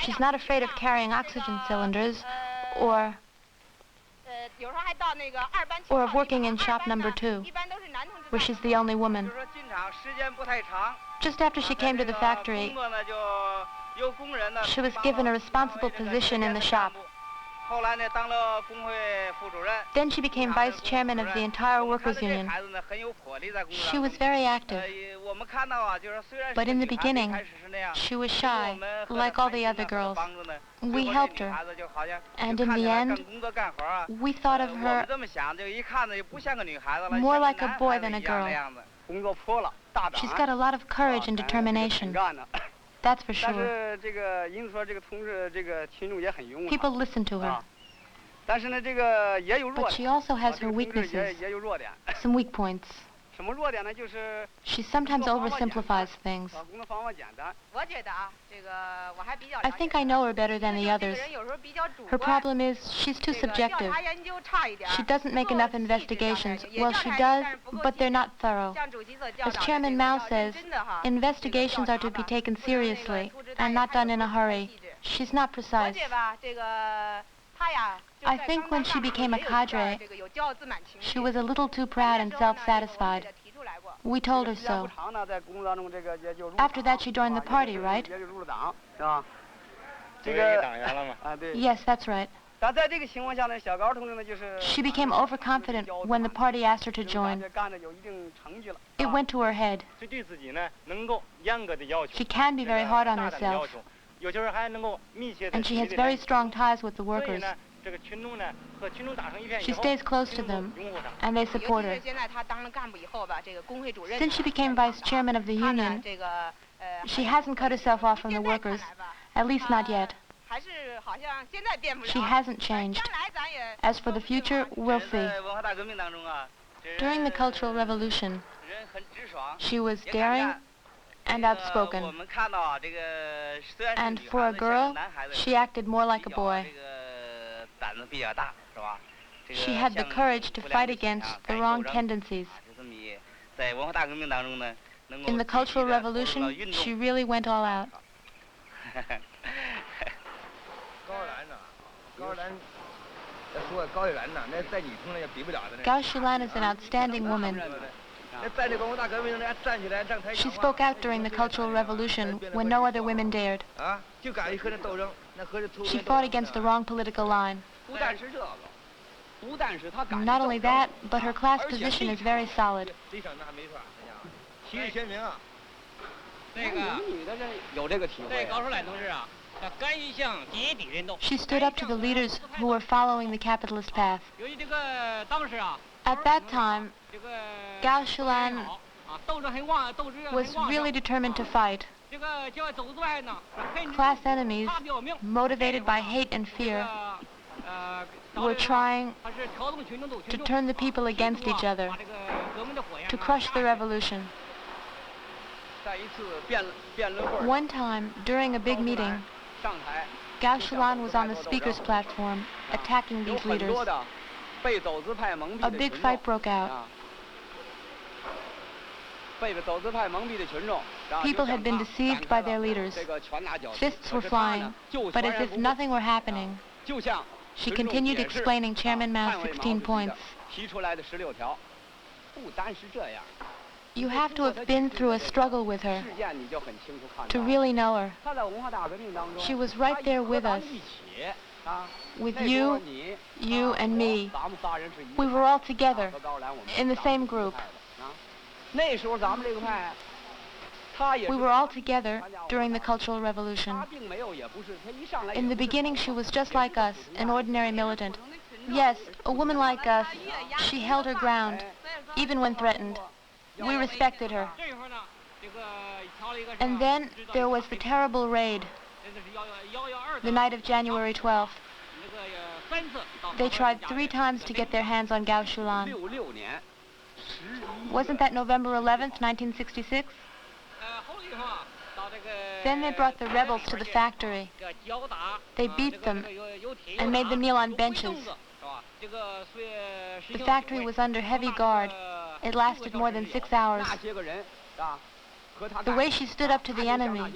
She's not afraid of carrying oxygen cylinders or of working in shop number 2, where she's the only woman. 就是说进厂时间不太长。 Just after she came to the factory, 工作呢就由工人呢 she was given a responsible position in the shop. 后来呢当了工会副主任。 Then she became vice chairman of the entire workers' union. 孩子呢很有魄力在工作。 She was very active, 我们看到啊，就是虽然 but in the 女孩子一 beginning, 开始是那样， she was 我 shy, 们和 like 她 all the other 谈心呢 girls. 帮助呢 We 最后这 helped 女 her, 孩子就好像 and 就 in 看 the 起来 end, 干工作干活啊 we thought of 我们 her 这么想，就一看呢就不像个女孩子了， more 像个 like a 男 boy 孩子 than a 一样的 girl. 样子。 工作泼了，大胆。 She's got a lot of courage and 挺 determination. 干的。 That's for 但 sure. 是这个因此说这个同志这个群众也很拥护 People listen to 她 her, 啊。但是呢，这个也有弱 but she 点。 also has 这 her 个同志 weaknesses, 也有弱点。 some weak points. 什么弱点呢？就是 She sometimes oversimplifies things. 工作方法简单。 I think I know her better than the others. Her problem is she's too subjective. She doesn't make enough investigations. Well, she does, but they're not thorough. As Chairman Mao says, investigations are to be taken seriously and not done in a hurry. She's not precise. I think when she became a cadre, she was a little too proud and self-satisfied. We told her so. After that, she joined the party, right? 也就入了党，是吧？这成为个党员了嘛。啊，对。 Yes, that's right. 但在这个情况下呢，小高同志呢就是。 She became overconfident when the party asked her to join. 干的有一定成绩了。 It went to her head. 就对自己呢能够严格的要求。 She can be very hard on 大胆的要 herself, 求，有时候还能够密切的。 and she has very strong ties with the 所以 workers. 呢，这个群众呢和群众打成一片以 She 后， stays close to 群众 them, 拥护她。 and they support her. Since she became vice chairman of the union, she hasn't cut herself off from the workers, at least not yet. She hasn't changed. As for the future, we'll see. 在文化大革命当中啊，这人 During the Cultural Revolution, 人很直爽， she was 也敢 daring 干 and 我 outspoken, 们看到啊，这个虽然是 and 女 for 孩 a 子，像 girl, 男孩子 she acted more like a 比较 boy. 这个胆子比较大，是吧？这个 She had the 向 courage to 不良 fight 的倾 against 向 the 敢于 wrong 斗争 tendencies. 就这么一，在文化大革命当中呢，能够 In the 积极 Cultural 地投入到 Revolution, 运 she 动。 really went all out. 高兰呐，高兰，要说高玉兰呐，那在女同志也比不了的那。 Gao Shulan is an outstanding woman. 那在这文化大革命中，还站起来站台 She 讲话 spoke out during the Cultural Revolution when no other women dared. 啊，就敢于和这斗争，那和这突。 She fought against the wrong political line. 不但是这个，不但是他敢。 Not only that, but her class position is very solid. 立场那还没错，哎呀，旗帜鲜明啊。那个女的这有这个体会。对高淑兰同志啊，他敢于向阶级运动。 She stood up to the leaders who were following the capitalist path. 由于这个当时啊， At that time, 这个 Gao Shulan 啊，斗志很旺，斗志很 was 旺 really 盛。 determined to fight. 这个叫走之外呢，很 Class enemies, 他表明 motivated by hate and 这 fear, 个 were trying 他是挑动群众斗 to 群众， turn the people against each other, 把这个革命的火焰 to 啊 crush the 炸起来 revolution. 在一次辩论会 One time, during a big meeting, 上台， Gao Shulan was on the speaker's platform, attacking 有 these 很多 leaders. 的被走资派蒙蔽 A 的 big 群 fight 众 broke out. 啊，被走资派蒙蔽的群众，然后 People 就 had been 展 deceived 开 by their 了 leaders. 这个拳打脚踢 Fists 可 were 是他 flying, 呢就 but 全 as 然 if 不顾 nothing were happening, 就向 she 群众 continued 解释 explaining Chairman 捍 Mao's 卫 16毛主席的 points. 提出来的16条，不单是这样， You have to have been through a struggle with her 事件你就很清楚看 to 到。 really know her. 他在文化大革命当中， She was right there with 他 us, 一起啊， with 那时候 you, 你 you 啊 and 我 me. 咱们仨人是一 We 派 were all together 和高兰我们 in the 仨人 same 是一 group. 派的啊。那时候咱们这个派，他也 We 是 were all together during the Cultural 他 Revolution. 并没有，也不是他一上来。 In the beginning, she was just like us, an ordinary militant. Yes, a woman like us. She held her ground, even when threatened. We respected her. 这会儿呢，这个调了一个 And then there was the terrible raid. 这是112 the night of January 12th. They tried 3 times to get their hands on Gao Shulan. Wasn't that November 11th, 1966? Then they brought the rebels to the factory. They beat them and made them kneel on benches. The factory was under heavy guard. It lasted more than 6 hours. The way she stood up to the enemy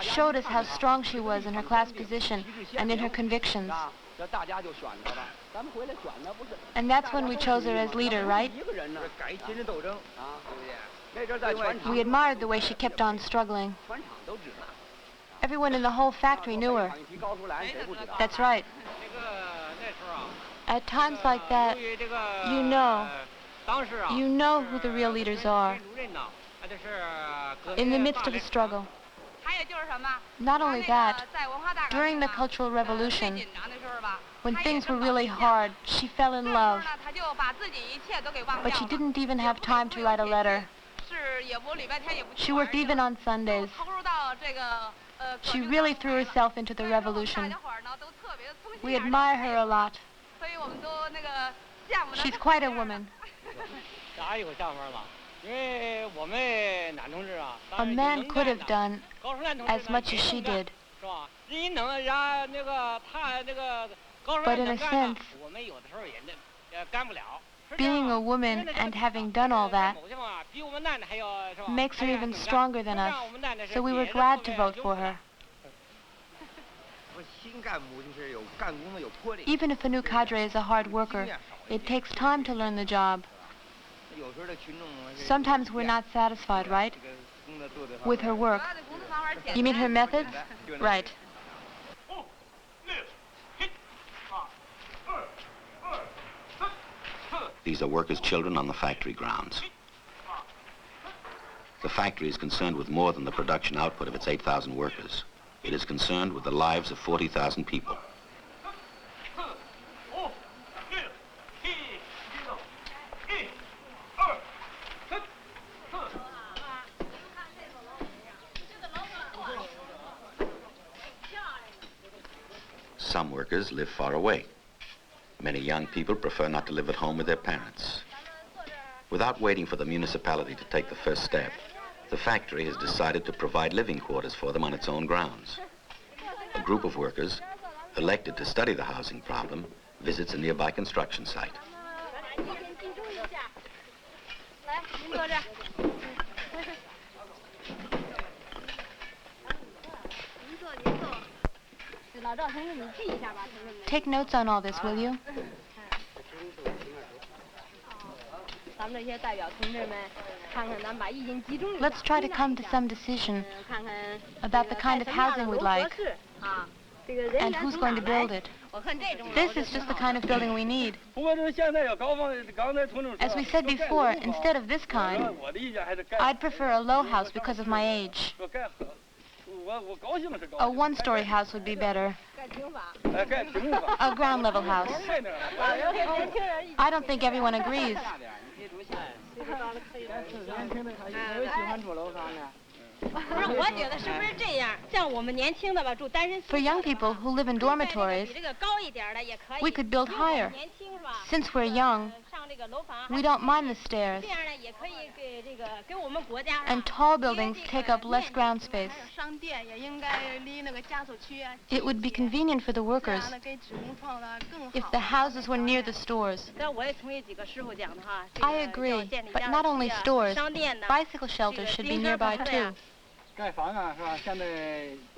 showed us how strong she was in her class position and in her convictions. And that's when we chose her as leader, right? We admired the way she kept on struggling. Everyone in the whole factory knew her. That's right. At times like that, you know who the real leaders are. In the midst of a struggle. Not only that, during the Cultural Revolution, when things were really hard, she fell in love. But she didn't even have time to write a letter. She worked even on Sundays. She really threw herself into the revolution. We admire her a lot. She's quite a woman. A man could have done as much as she did. But in a sense, being a woman and having done all that makes her even stronger than us, so we were glad to vote for her. Even if a new cadre is a hard worker, it takes time to learn the job. Sometimes we're not satisfied, right? With her work. You mean her methods? Right. These are workers' children on the factory grounds. The factory is concerned with more than the production output of its 8,000 workers. It is concerned with the lives of 40,000 people. Some workers live far away. Many young people prefer not to live at home with their parents. Without waiting for the municipality to take the first step, the factory has decided to provide living quarters for them on its own grounds. A group of workers, elected to study the housing problem, visits a nearby construction site. Take notes on all this, will you? Let's try to come to some decision about the kind of housing we'd like and who's going to build it. This is just the kind of building we need. As we said before, instead of this kind, I'd prefer a low house because of my age. A one-story house would be better. A ground-level house. I don't think everyone agrees. For young people who live in dormitories, we could build higher. Since we're young, we don't mind the stairs. And tall buildings take up less ground space. It would be convenient for the workers if the houses were near the stores. I agree, but not only stores. Bicycle shelters should be nearby too.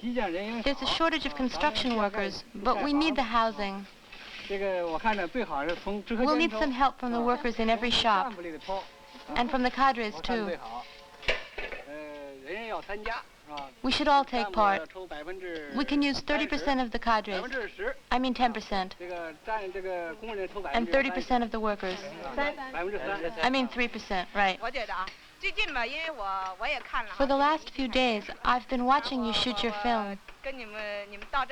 There's a shortage of construction workers, but we need the housing. We'll need some help from the workers in every shop, and from the cadres too. We should all take part. We can use 30% of the cadres. I mean 10%. And 30% of the workers. I mean 3%, right. For the last few days, I've been watching you shoot your film.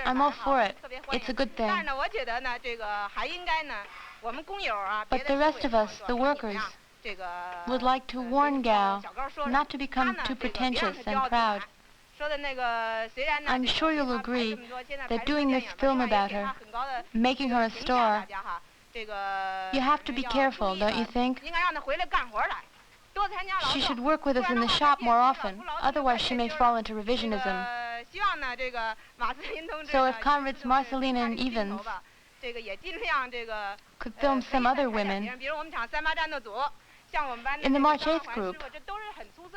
I'm all for it. It's a good thing. But the rest of us, the workers, would like to warn Gao not to become too pretentious and proud. I'm sure you'll agree that doing this film about her, making her a star, you have to be careful, don't you think? She should work with us in the shop more often, otherwise she may fall into revisionism. So if comrades Marceline and Ivens could film some other women. In the March 8th group,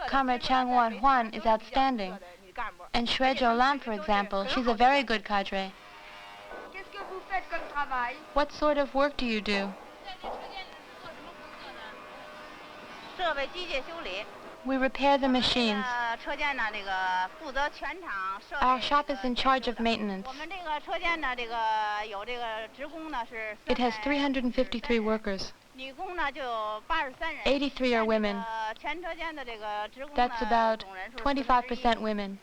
Comrade Chang Wan Huan is outstanding. And Xue Zhou Lam, for example, she's a very good cadre. What sort of work do you do? We repair the machines. Our shop is in charge of maintenance. It has 353 workers. 83 are women. That's about 25% women.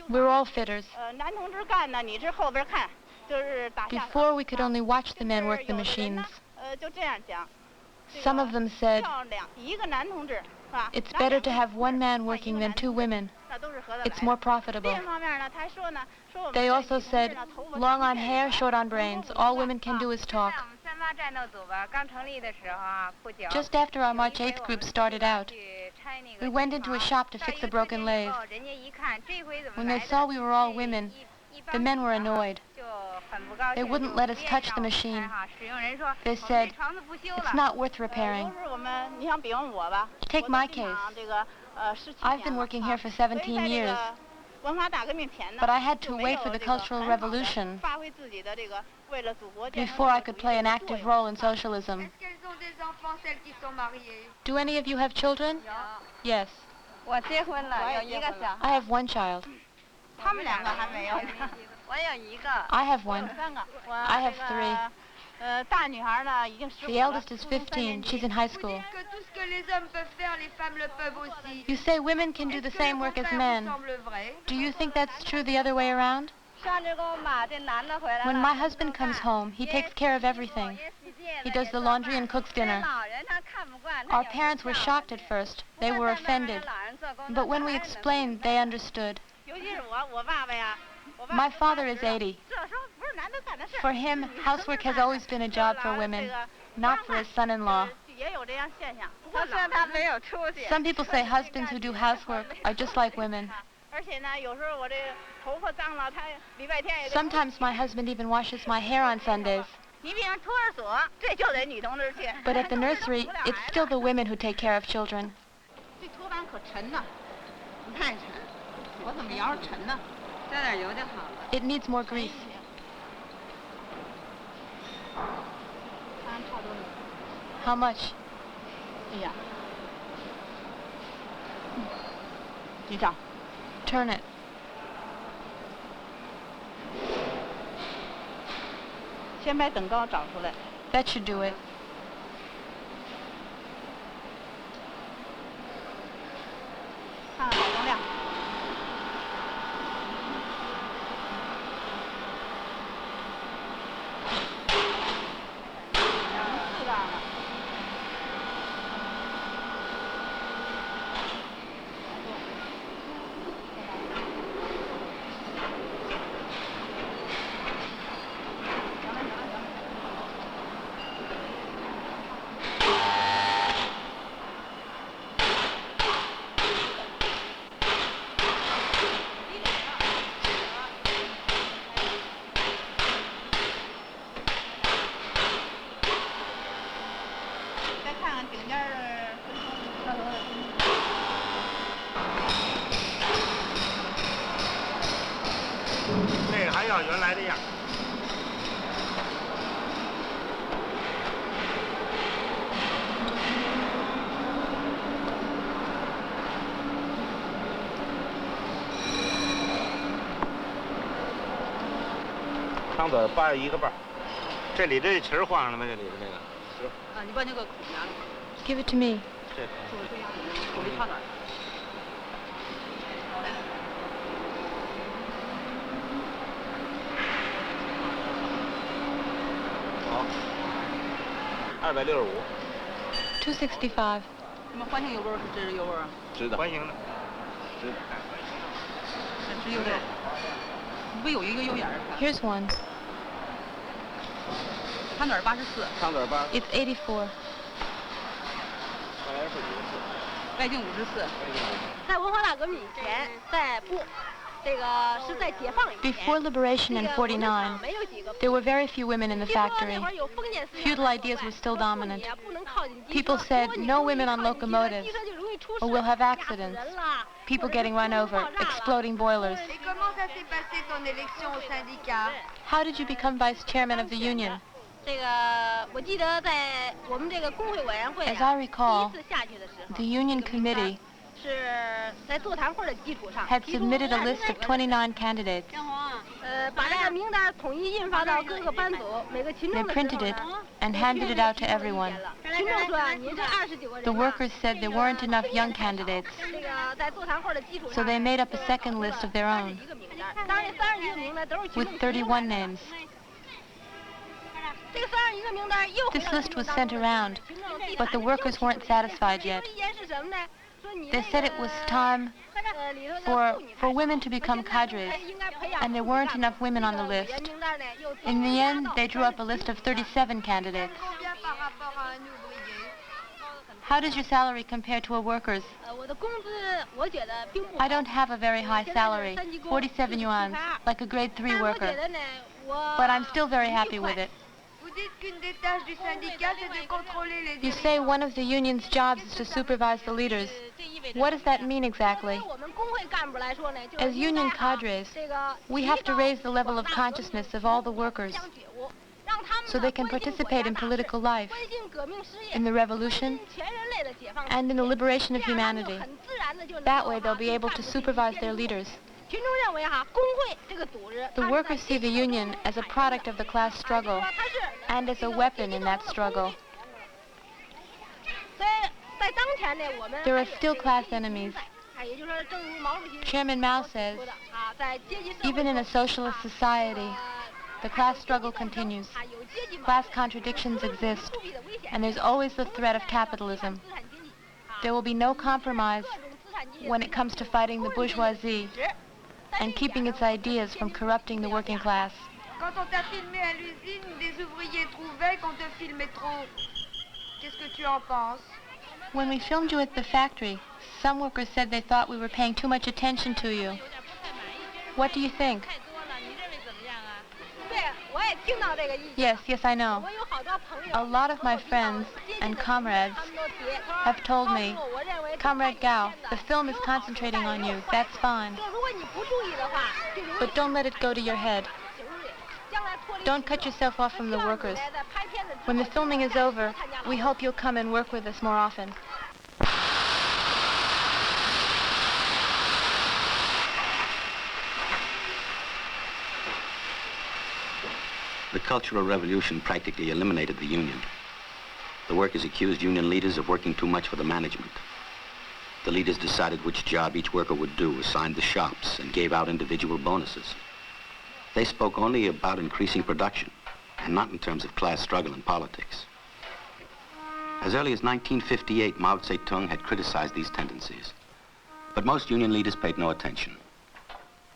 We're all fitters. Before, we could only watch the men work the machines. Some of them said, it's better to have one man working than two women. It's more profitable. They also said, long on hair, short on brains. All women can do is talk. Just after our March 8th group started out, we went into a shop to fix a broken lathe. When they saw we were all women, the men were annoyed. They wouldn't let us touch the machine. They said, it's not worth repairing. Take my case. I've been working here for 17 years, but I had to wait for the Cultural Revolution before I could play an active role in socialism. Do any of you have children? Yes. I have one child. I have one. I have three. The eldest is 15. She's in high school. You say women can do the same work as men. Do you think that's true the other way around? When my husband comes home, he takes care of everything. He does the laundry and cooks dinner. Our parents were shocked at first. They were offended. But when we explained, they understood. My father is 80. For him, housework has always been a job for women, not for his son-in-law. Some people say husbands who do housework are just like women. Sometimes my husband even washes my hair on Sundays. But at the nursery, it's still the women who take care of children. It needs more grease. How much? Turn it. That should do it.长短81个瓣，这里这旗儿换上了吗？这里的那个。是。啊，你把那个口拿了。Give it to me. 这。口没差哪儿。好。265。265. 什么环形油味儿？这是油味儿啊？知道。环形的。只有这，不有一个有眼儿。Here's one. 长短84。长短8。It's 84. 外径54。在文化大革命以前，在不，这个是在解放以前。Before liberation in 49, there were very few women in the factory. Feudal ideas were still dominant. People said, no women on locomotives, or we'll have accidents. People getting run over, exploding boilers. How did you become vice chairman of the union? As I recall, the union committee had submitted a list of 29 candidates. They printed it and handed it out to everyone. The workers said there weren't enough young candidates, so they made up a second list of their own, with 31 names. This list was sent around, but the workers weren't satisfied yet. They said it was time for women to become cadres, and there weren't enough women on the list. In the end, they drew up a list of 37 candidates. How does your salary compare to a worker's? I don't have a very high salary, 47 yuan, like a grade 3 worker, but I'm still very happy with it. You say one of the union's jobs is to supervise the leaders. What does that mean exactly? As union cadres, we have to raise the level of consciousness of all the workers so they can participate in political life, in the revolution, and in the liberation of humanity. That way they'll be able to supervise their leaders. The workers see the union as a product of the class struggle and as a weapon in that struggle. There are still class enemies. Chairman Mao says, even in a socialist society, the class struggle continues. Class contradictions exist, and there's always the threat of capitalism. There will be no compromise when it comes to fighting the bourgeoisie and keeping its ideas from corrupting the working class. Quand on t'a filmé à l'usine, des ouvriers trouvaient qu'on te filmait trop. Qu'est-ce que tu en penses? When we filmed you at the factory, some workers said they thought we were paying too much attention to you. What do you think? Yes, I know. A lot of my friends and comrades have told me, Comrade Gao, the film is concentrating on you. That's fine. But don't let it go to your head. Don't cut yourself off from the workers. When the filming is over, we hope you'll come and work with us more often. The Cultural Revolution practically eliminated the union. The workers accused union leaders of working too much for the management. The leaders decided which job each worker would do, assigned the shops, and gave out individual bonuses. They spoke only about increasing production, and not in terms of class struggle and politics. As early as 1958, Mao Zedong had criticized these tendencies, but most union leaders paid no attention.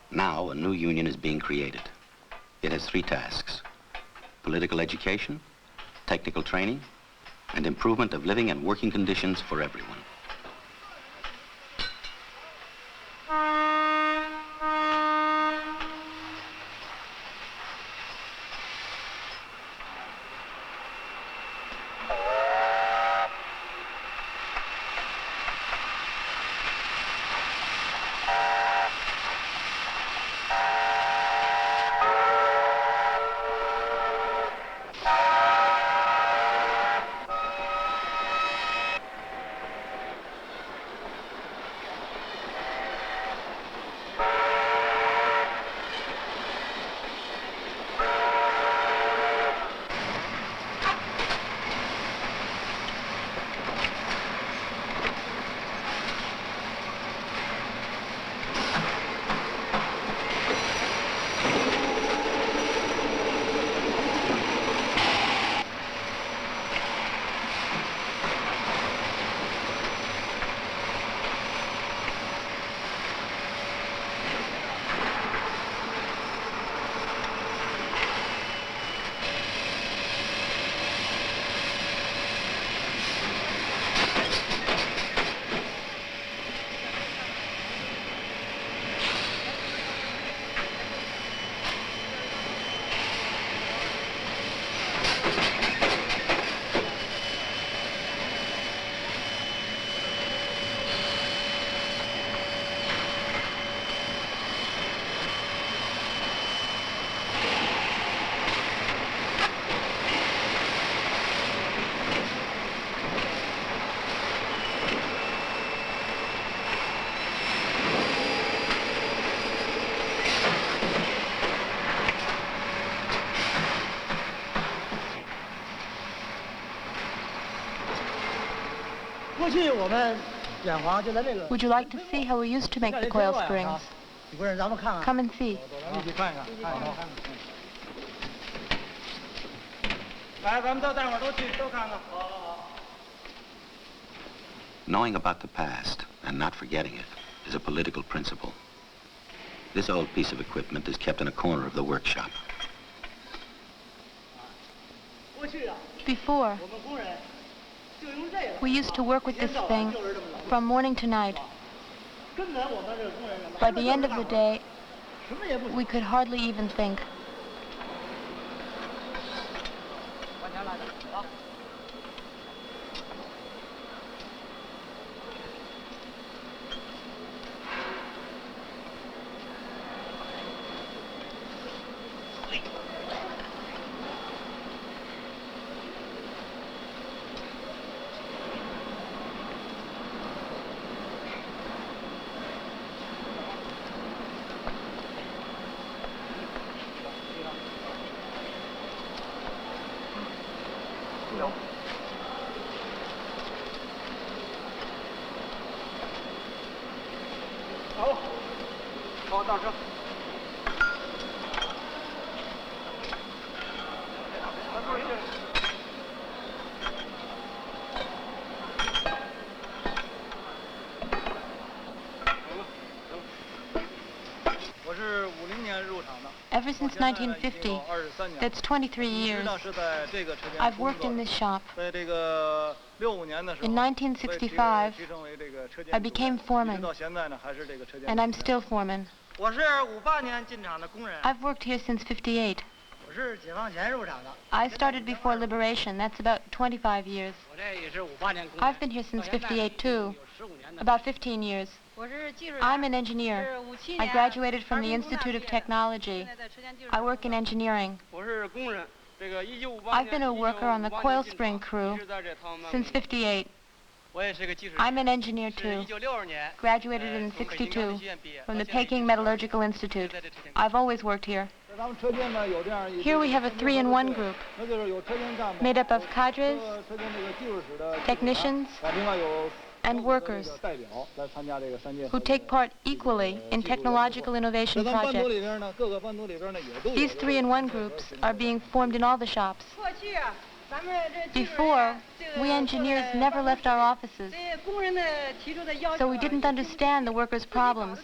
Now, a new union is being created. It has 3 tasks: political education, technical training, and improvement of living and working conditions for everyone. Would you like to see how we used to make the coil springs? Come and see. Knowing about the past and not forgetting it is a political principle. This old piece of equipment is kept in a corner of the workshop. Before, we used to work with this thing from morning to night. By the end of the day, we could hardly even think. Ever since 1950, that's 23 years, I've worked in this shop. In 1965, I became foreman, and I'm still foreman. I've worked here since 58. I started before liberation, that's about 25 years. I've been here since 58 too, about 15 years. I'm an engineer. I graduated from the Institute of Technology. I work in engineering. I've been a worker on the coil spring crew since 58. I'm an engineer too. Graduated in 62 from the Peking Metallurgical Institute. I've always worked here. Here we have a 3-in-1 group made up of cadres, technicians, and workers who take part equally in technological innovation projects. These 3-in-1 groups are being formed in all the shops. Before, we engineers never left our offices, so we didn't understand the workers' problems.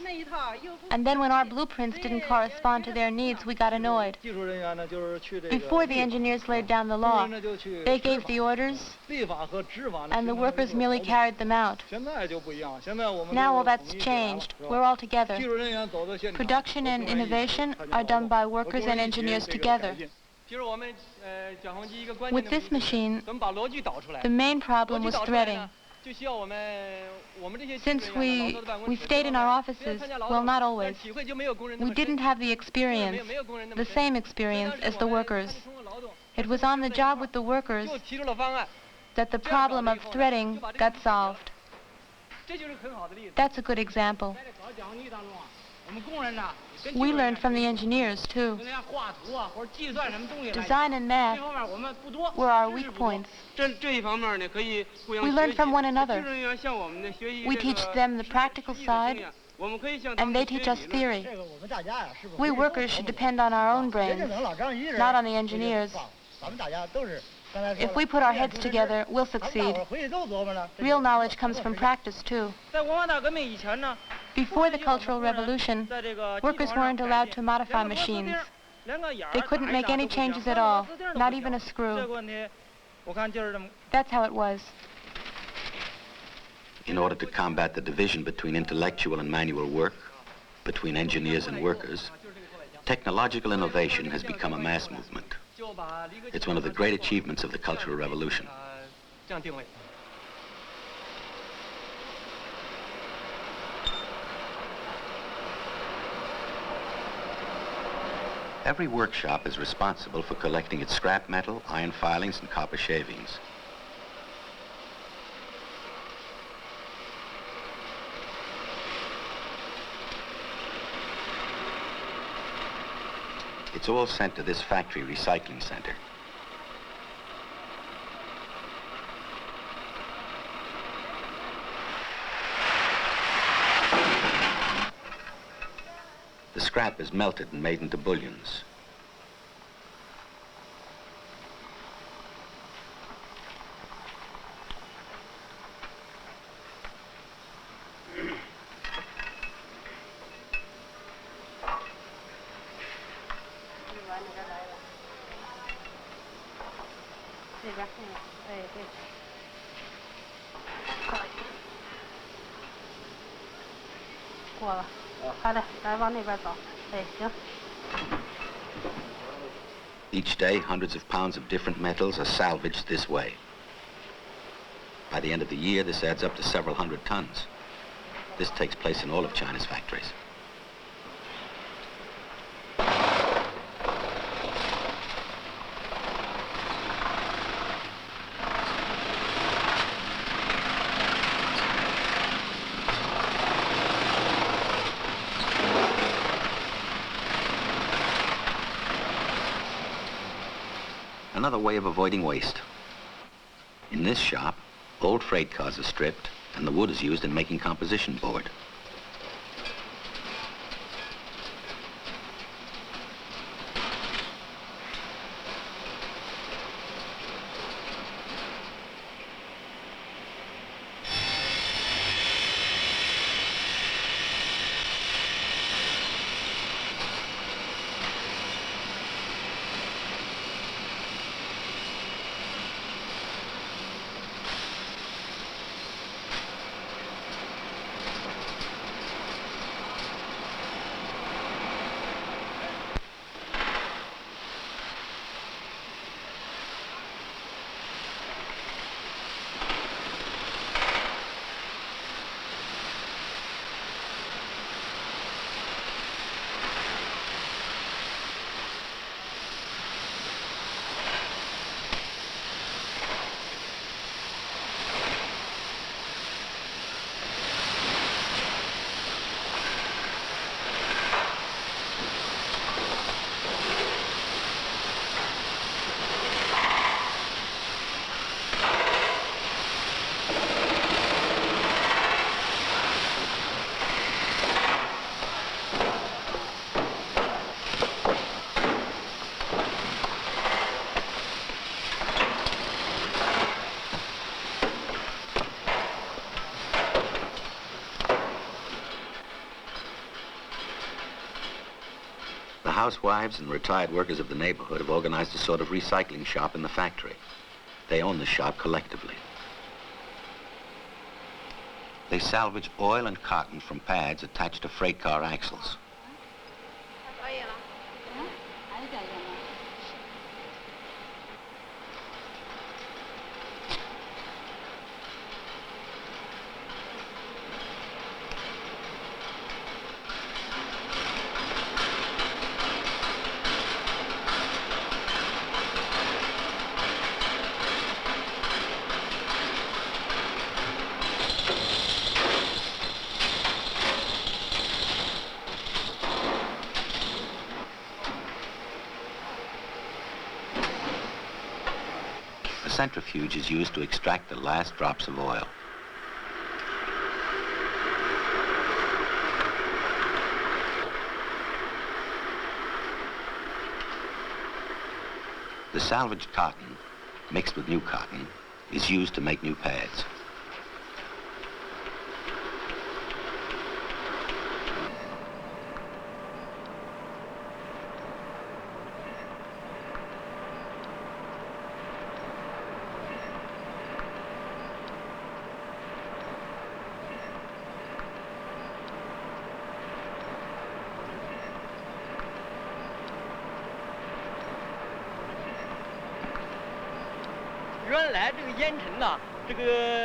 And then when our blueprints didn't correspond to their needs, we got annoyed. Before the engineers laid down the law, they gave the orders, and the workers merely carried them out. Now all that's changed. We're all together. Production and innovation are done by workers and engineers together. With this machine, the main problem was threading. Since we stayed in our offices, well, not always, we didn't have the experience, the same experience as the workers. It was on the job with the workers that the problem of threading got solved. That's a good example. We learned from the engineers, too. Design and math were our weak points. We learned from one another. We teach them the practical side, and they teach us theory. We workers should depend on our own brains, not on the engineers. If we put our heads together, we'll succeed. Real knowledge comes from practice, too. Before the Cultural Revolution, workers weren't allowed to modify machines. They couldn't make any changes at all, not even a screw. That's how it was. In order to combat the division between intellectual and manual work, between engineers and workers, technological innovation has become a mass movement. It's one of the great achievements of the Cultural Revolution. Every workshop is responsible for collecting its scrap metal, iron filings, and copper shavings. It's all sent to this factory recycling center. The scrap is melted and made into bullions. Each day, hundreds of pounds of different metals are salvaged this way. By the end of the year, this adds up to several hundred tons. This takes place in all of China's factories. Another way of avoiding waste. In this shop, old freight cars are stripped and the wood is used in making composition board. Housewives and retired workers of the neighborhood have organized a sort of recycling shop in the factory. They own the shop collectively. They salvage oil and cotton from pads attached to freight car axles. A centrifuge is used to extract the last drops of oil. The salvaged cotton, mixed with new cotton, is used to make new pads.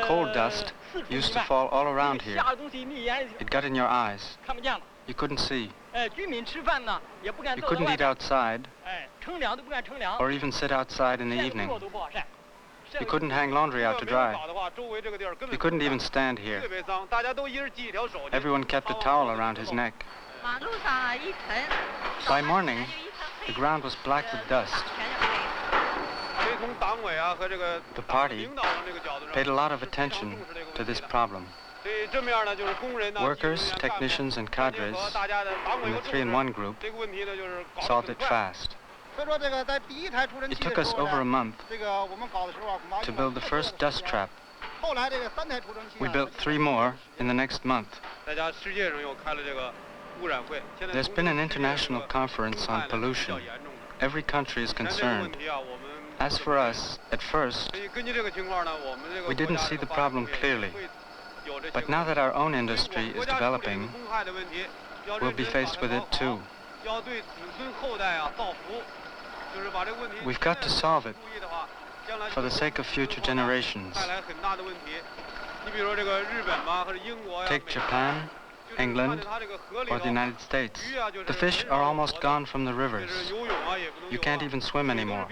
Coal dust used to fall all around here. It got in your eyes. You couldn't see. You couldn't eat outside, or even sit outside in the evening. You couldn't hang laundry out to dry. You couldn't even stand here. Everyone kept a towel around his neck. By morning, the ground was black with dust. The party paid a lot of attention to this problem. Workers, technicians, and cadres in the 3-in-1 group solved it fast. It took us over a month to build the first dust trap. We built 3 more in the next month. There's been an international conference on pollution. Every country is concerned. As for us, at first, we didn't see the problem clearly. But now that our own industry is developing, we'll be faced with it too. We've got to solve it for the sake of future generations. Take Japan, England, or the United States. The fish are almost gone from the rivers. You can't even swim anymore.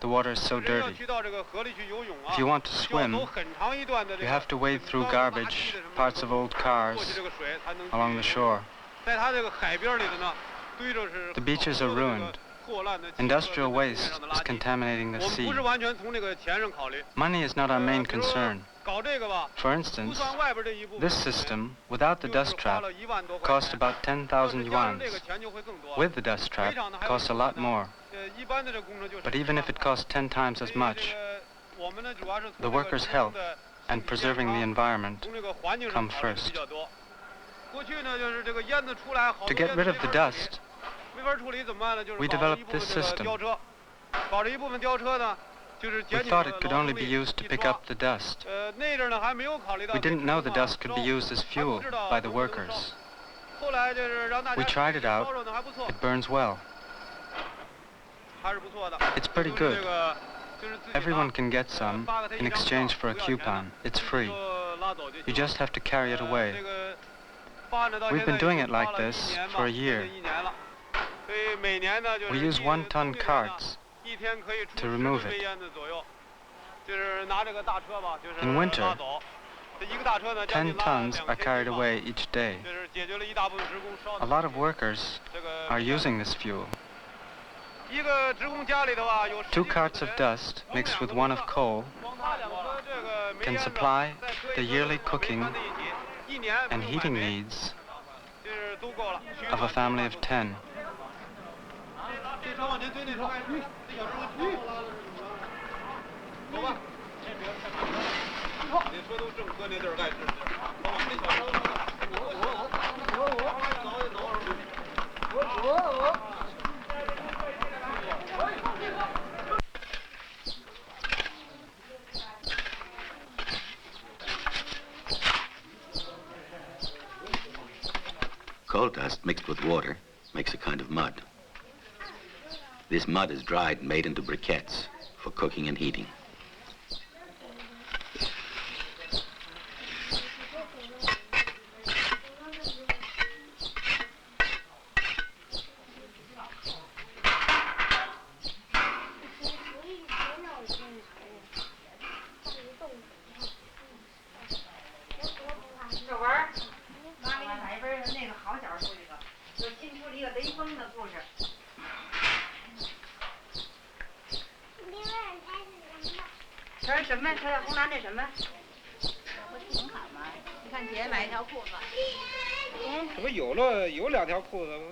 The water is so dirty. If you want to swim, you have to wade through garbage, parts of old cars, along the shore. The beaches are ruined. Industrial waste is contaminating the sea. Money is not our main concern. For instance, this system, without the dust trap, cost about 10,000 yuan. With the dust trap, it costs a lot more. But even if it costs 10 times as much, the workers' health and preserving the environment come first. To get rid of the dust, we developed this system. We thought it could only be used to pick up the dust. We didn't know the dust could be used as fuel by the workers. We tried it out. It burns well. It's pretty good. Everyone can get some in exchange for a coupon. It's free. You just have to carry it away. We've been doing it like this for a year. We use 1-ton carts to remove it. In winter, 10 tons are carried away each day. A lot of workers are using this fuel. 2 carts of dust mixed with 1 of coal can supply the yearly cooking and heating needs of a family of 10. Coal dust mixed with water makes a kind of mud. This mud is dried and made into briquettes for cooking and heating.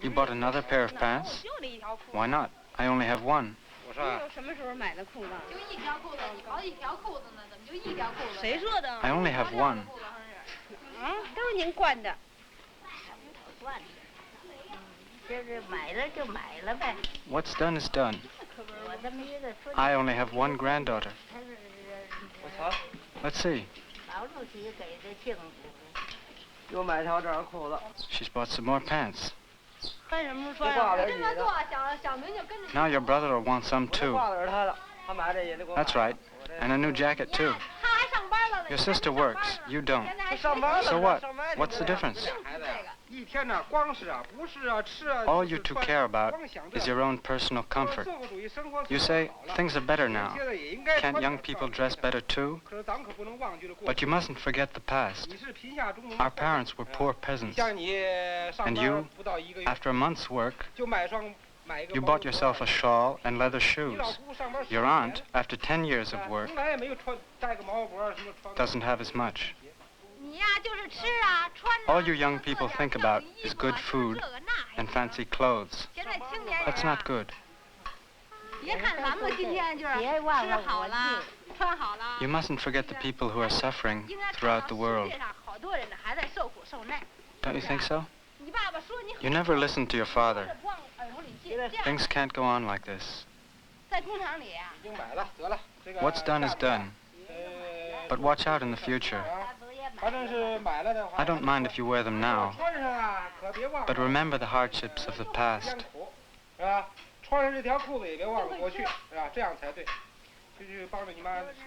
You bought another pair of pants? Why not? I only have 1. I only have 1. What's done is done. I only have 1 granddaughter. Let's see. She's bought some more pants. Now your brother will want some too. That's right. And a new jacket too. Your sister works. You don't. So what? What's the difference? All you 2 care about is your own personal comfort. You say, things are better now. Can't young people dress better too? But you mustn't forget the past. Our parents were poor peasants. And you, after a month's work, you bought yourself a shawl and leather shoes. Your aunt, after 10 years of work, doesn't have as much. All you young people think about is good food and fancy clothes. That's not good. You mustn't forget the people who are suffering throughout the world. Don't you think so? You never listened to your father. Things can't go on like this. What's done is done. But watch out in the future. I don't mind if you wear them now, but remember the hardships of the past.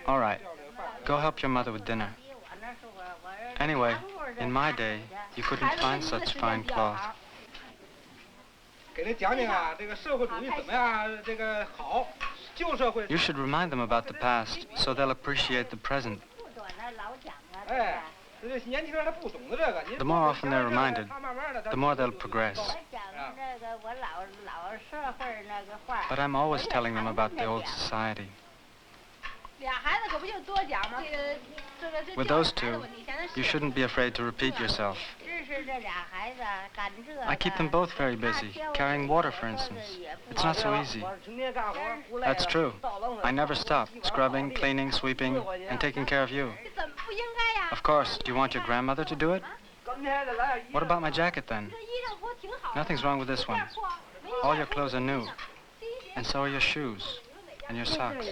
All right, go help your mother with dinner. Anyway, in my day, you couldn't find such fine cloth. You should remind them about the past so they'll appreciate the present. The more often they're reminded, the more they'll progress. But I'm always telling them about the old society. With those two, you shouldn't be afraid to repeat yourself. I keep them both very busy, carrying water, for instance. It's not so easy. That's true. I never stop, scrubbing, cleaning, sweeping, and taking care of you. Of course, do you want your grandmother to do it? What about my jacket, then? Nothing's wrong with this one. All your clothes are new. And so are your shoes, and your socks.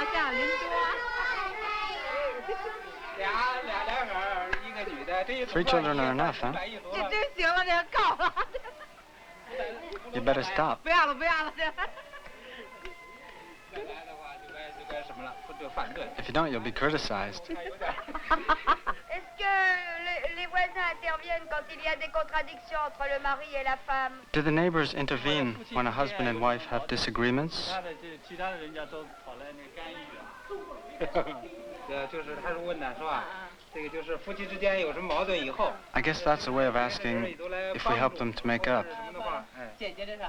像邻桌。3 children are enough, huh? 这行了，这够了。You better stop. 不要了，不要了，这。 If you don't, you'll be criticized. Est-ce que les voisins interviennent quand il y a des contradictions entre le mari et la femme? Do the neighbors intervene when a husband and wife have disagreements? 就是他是问的是吧？这个就是夫妻之间有什么矛盾以后。 I guess that's a way of asking if we help them to make up. 姐姐这是。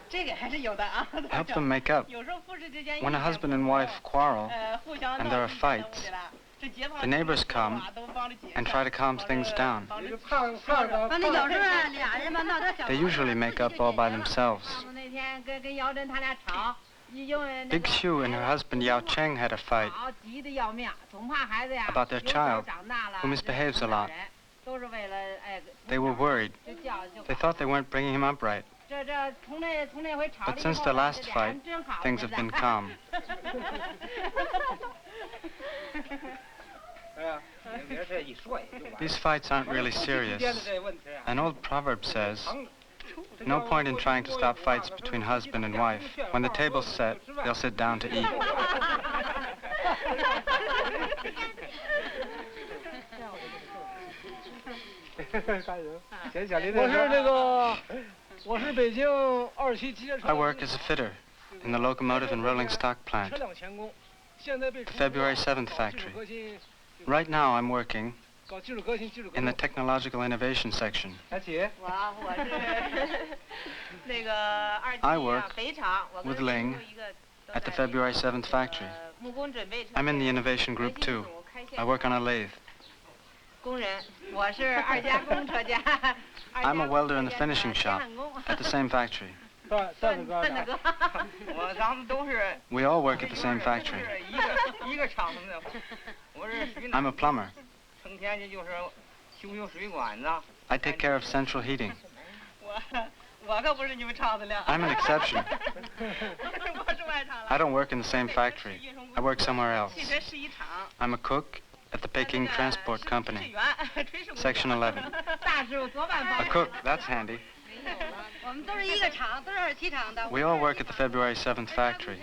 这个还是有的啊。Help them make up. 有时候夫妻之间。 When a husband and wife quarrel and there are fights, the neighbors come and try to calm things down. They usually make up all by themselves. Big Xu and her husband Yao Cheng had a fight about their child, who misbehaves a lot. They were worried. They thought they weren't bringing him up right. But since the last fight, things have been calm. These fights aren't really serious. An old proverb says, no point in trying to stop fights between husband and wife. When the table's set, they'll sit down to eat. I work as a fitter in the locomotive and rolling stock plant, the February 7th factory. Right now I'm working in the technological innovation section. I work with Ling at the February 7th factory. I'm in the innovation group too. I work on a lathe. I'm a welder in the finishing shop at the same factory. We all work at the same factory. I'm a plumber. I take care of central heating. I'm an exception. I don't work in the same factory. I work somewhere else. I'm a cook at the Peking Transport Company, Section 11. A cook, that's handy. We all work at the February 7th factory.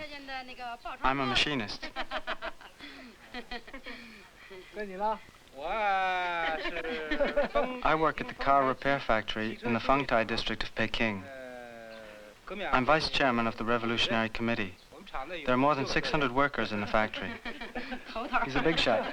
I'm a machinist. I work at the car repair factory in the Fengtai district of Peking. I'm vice chairman of the Revolutionary Committee. There are more than 600 workers in the factory. He's a big shot.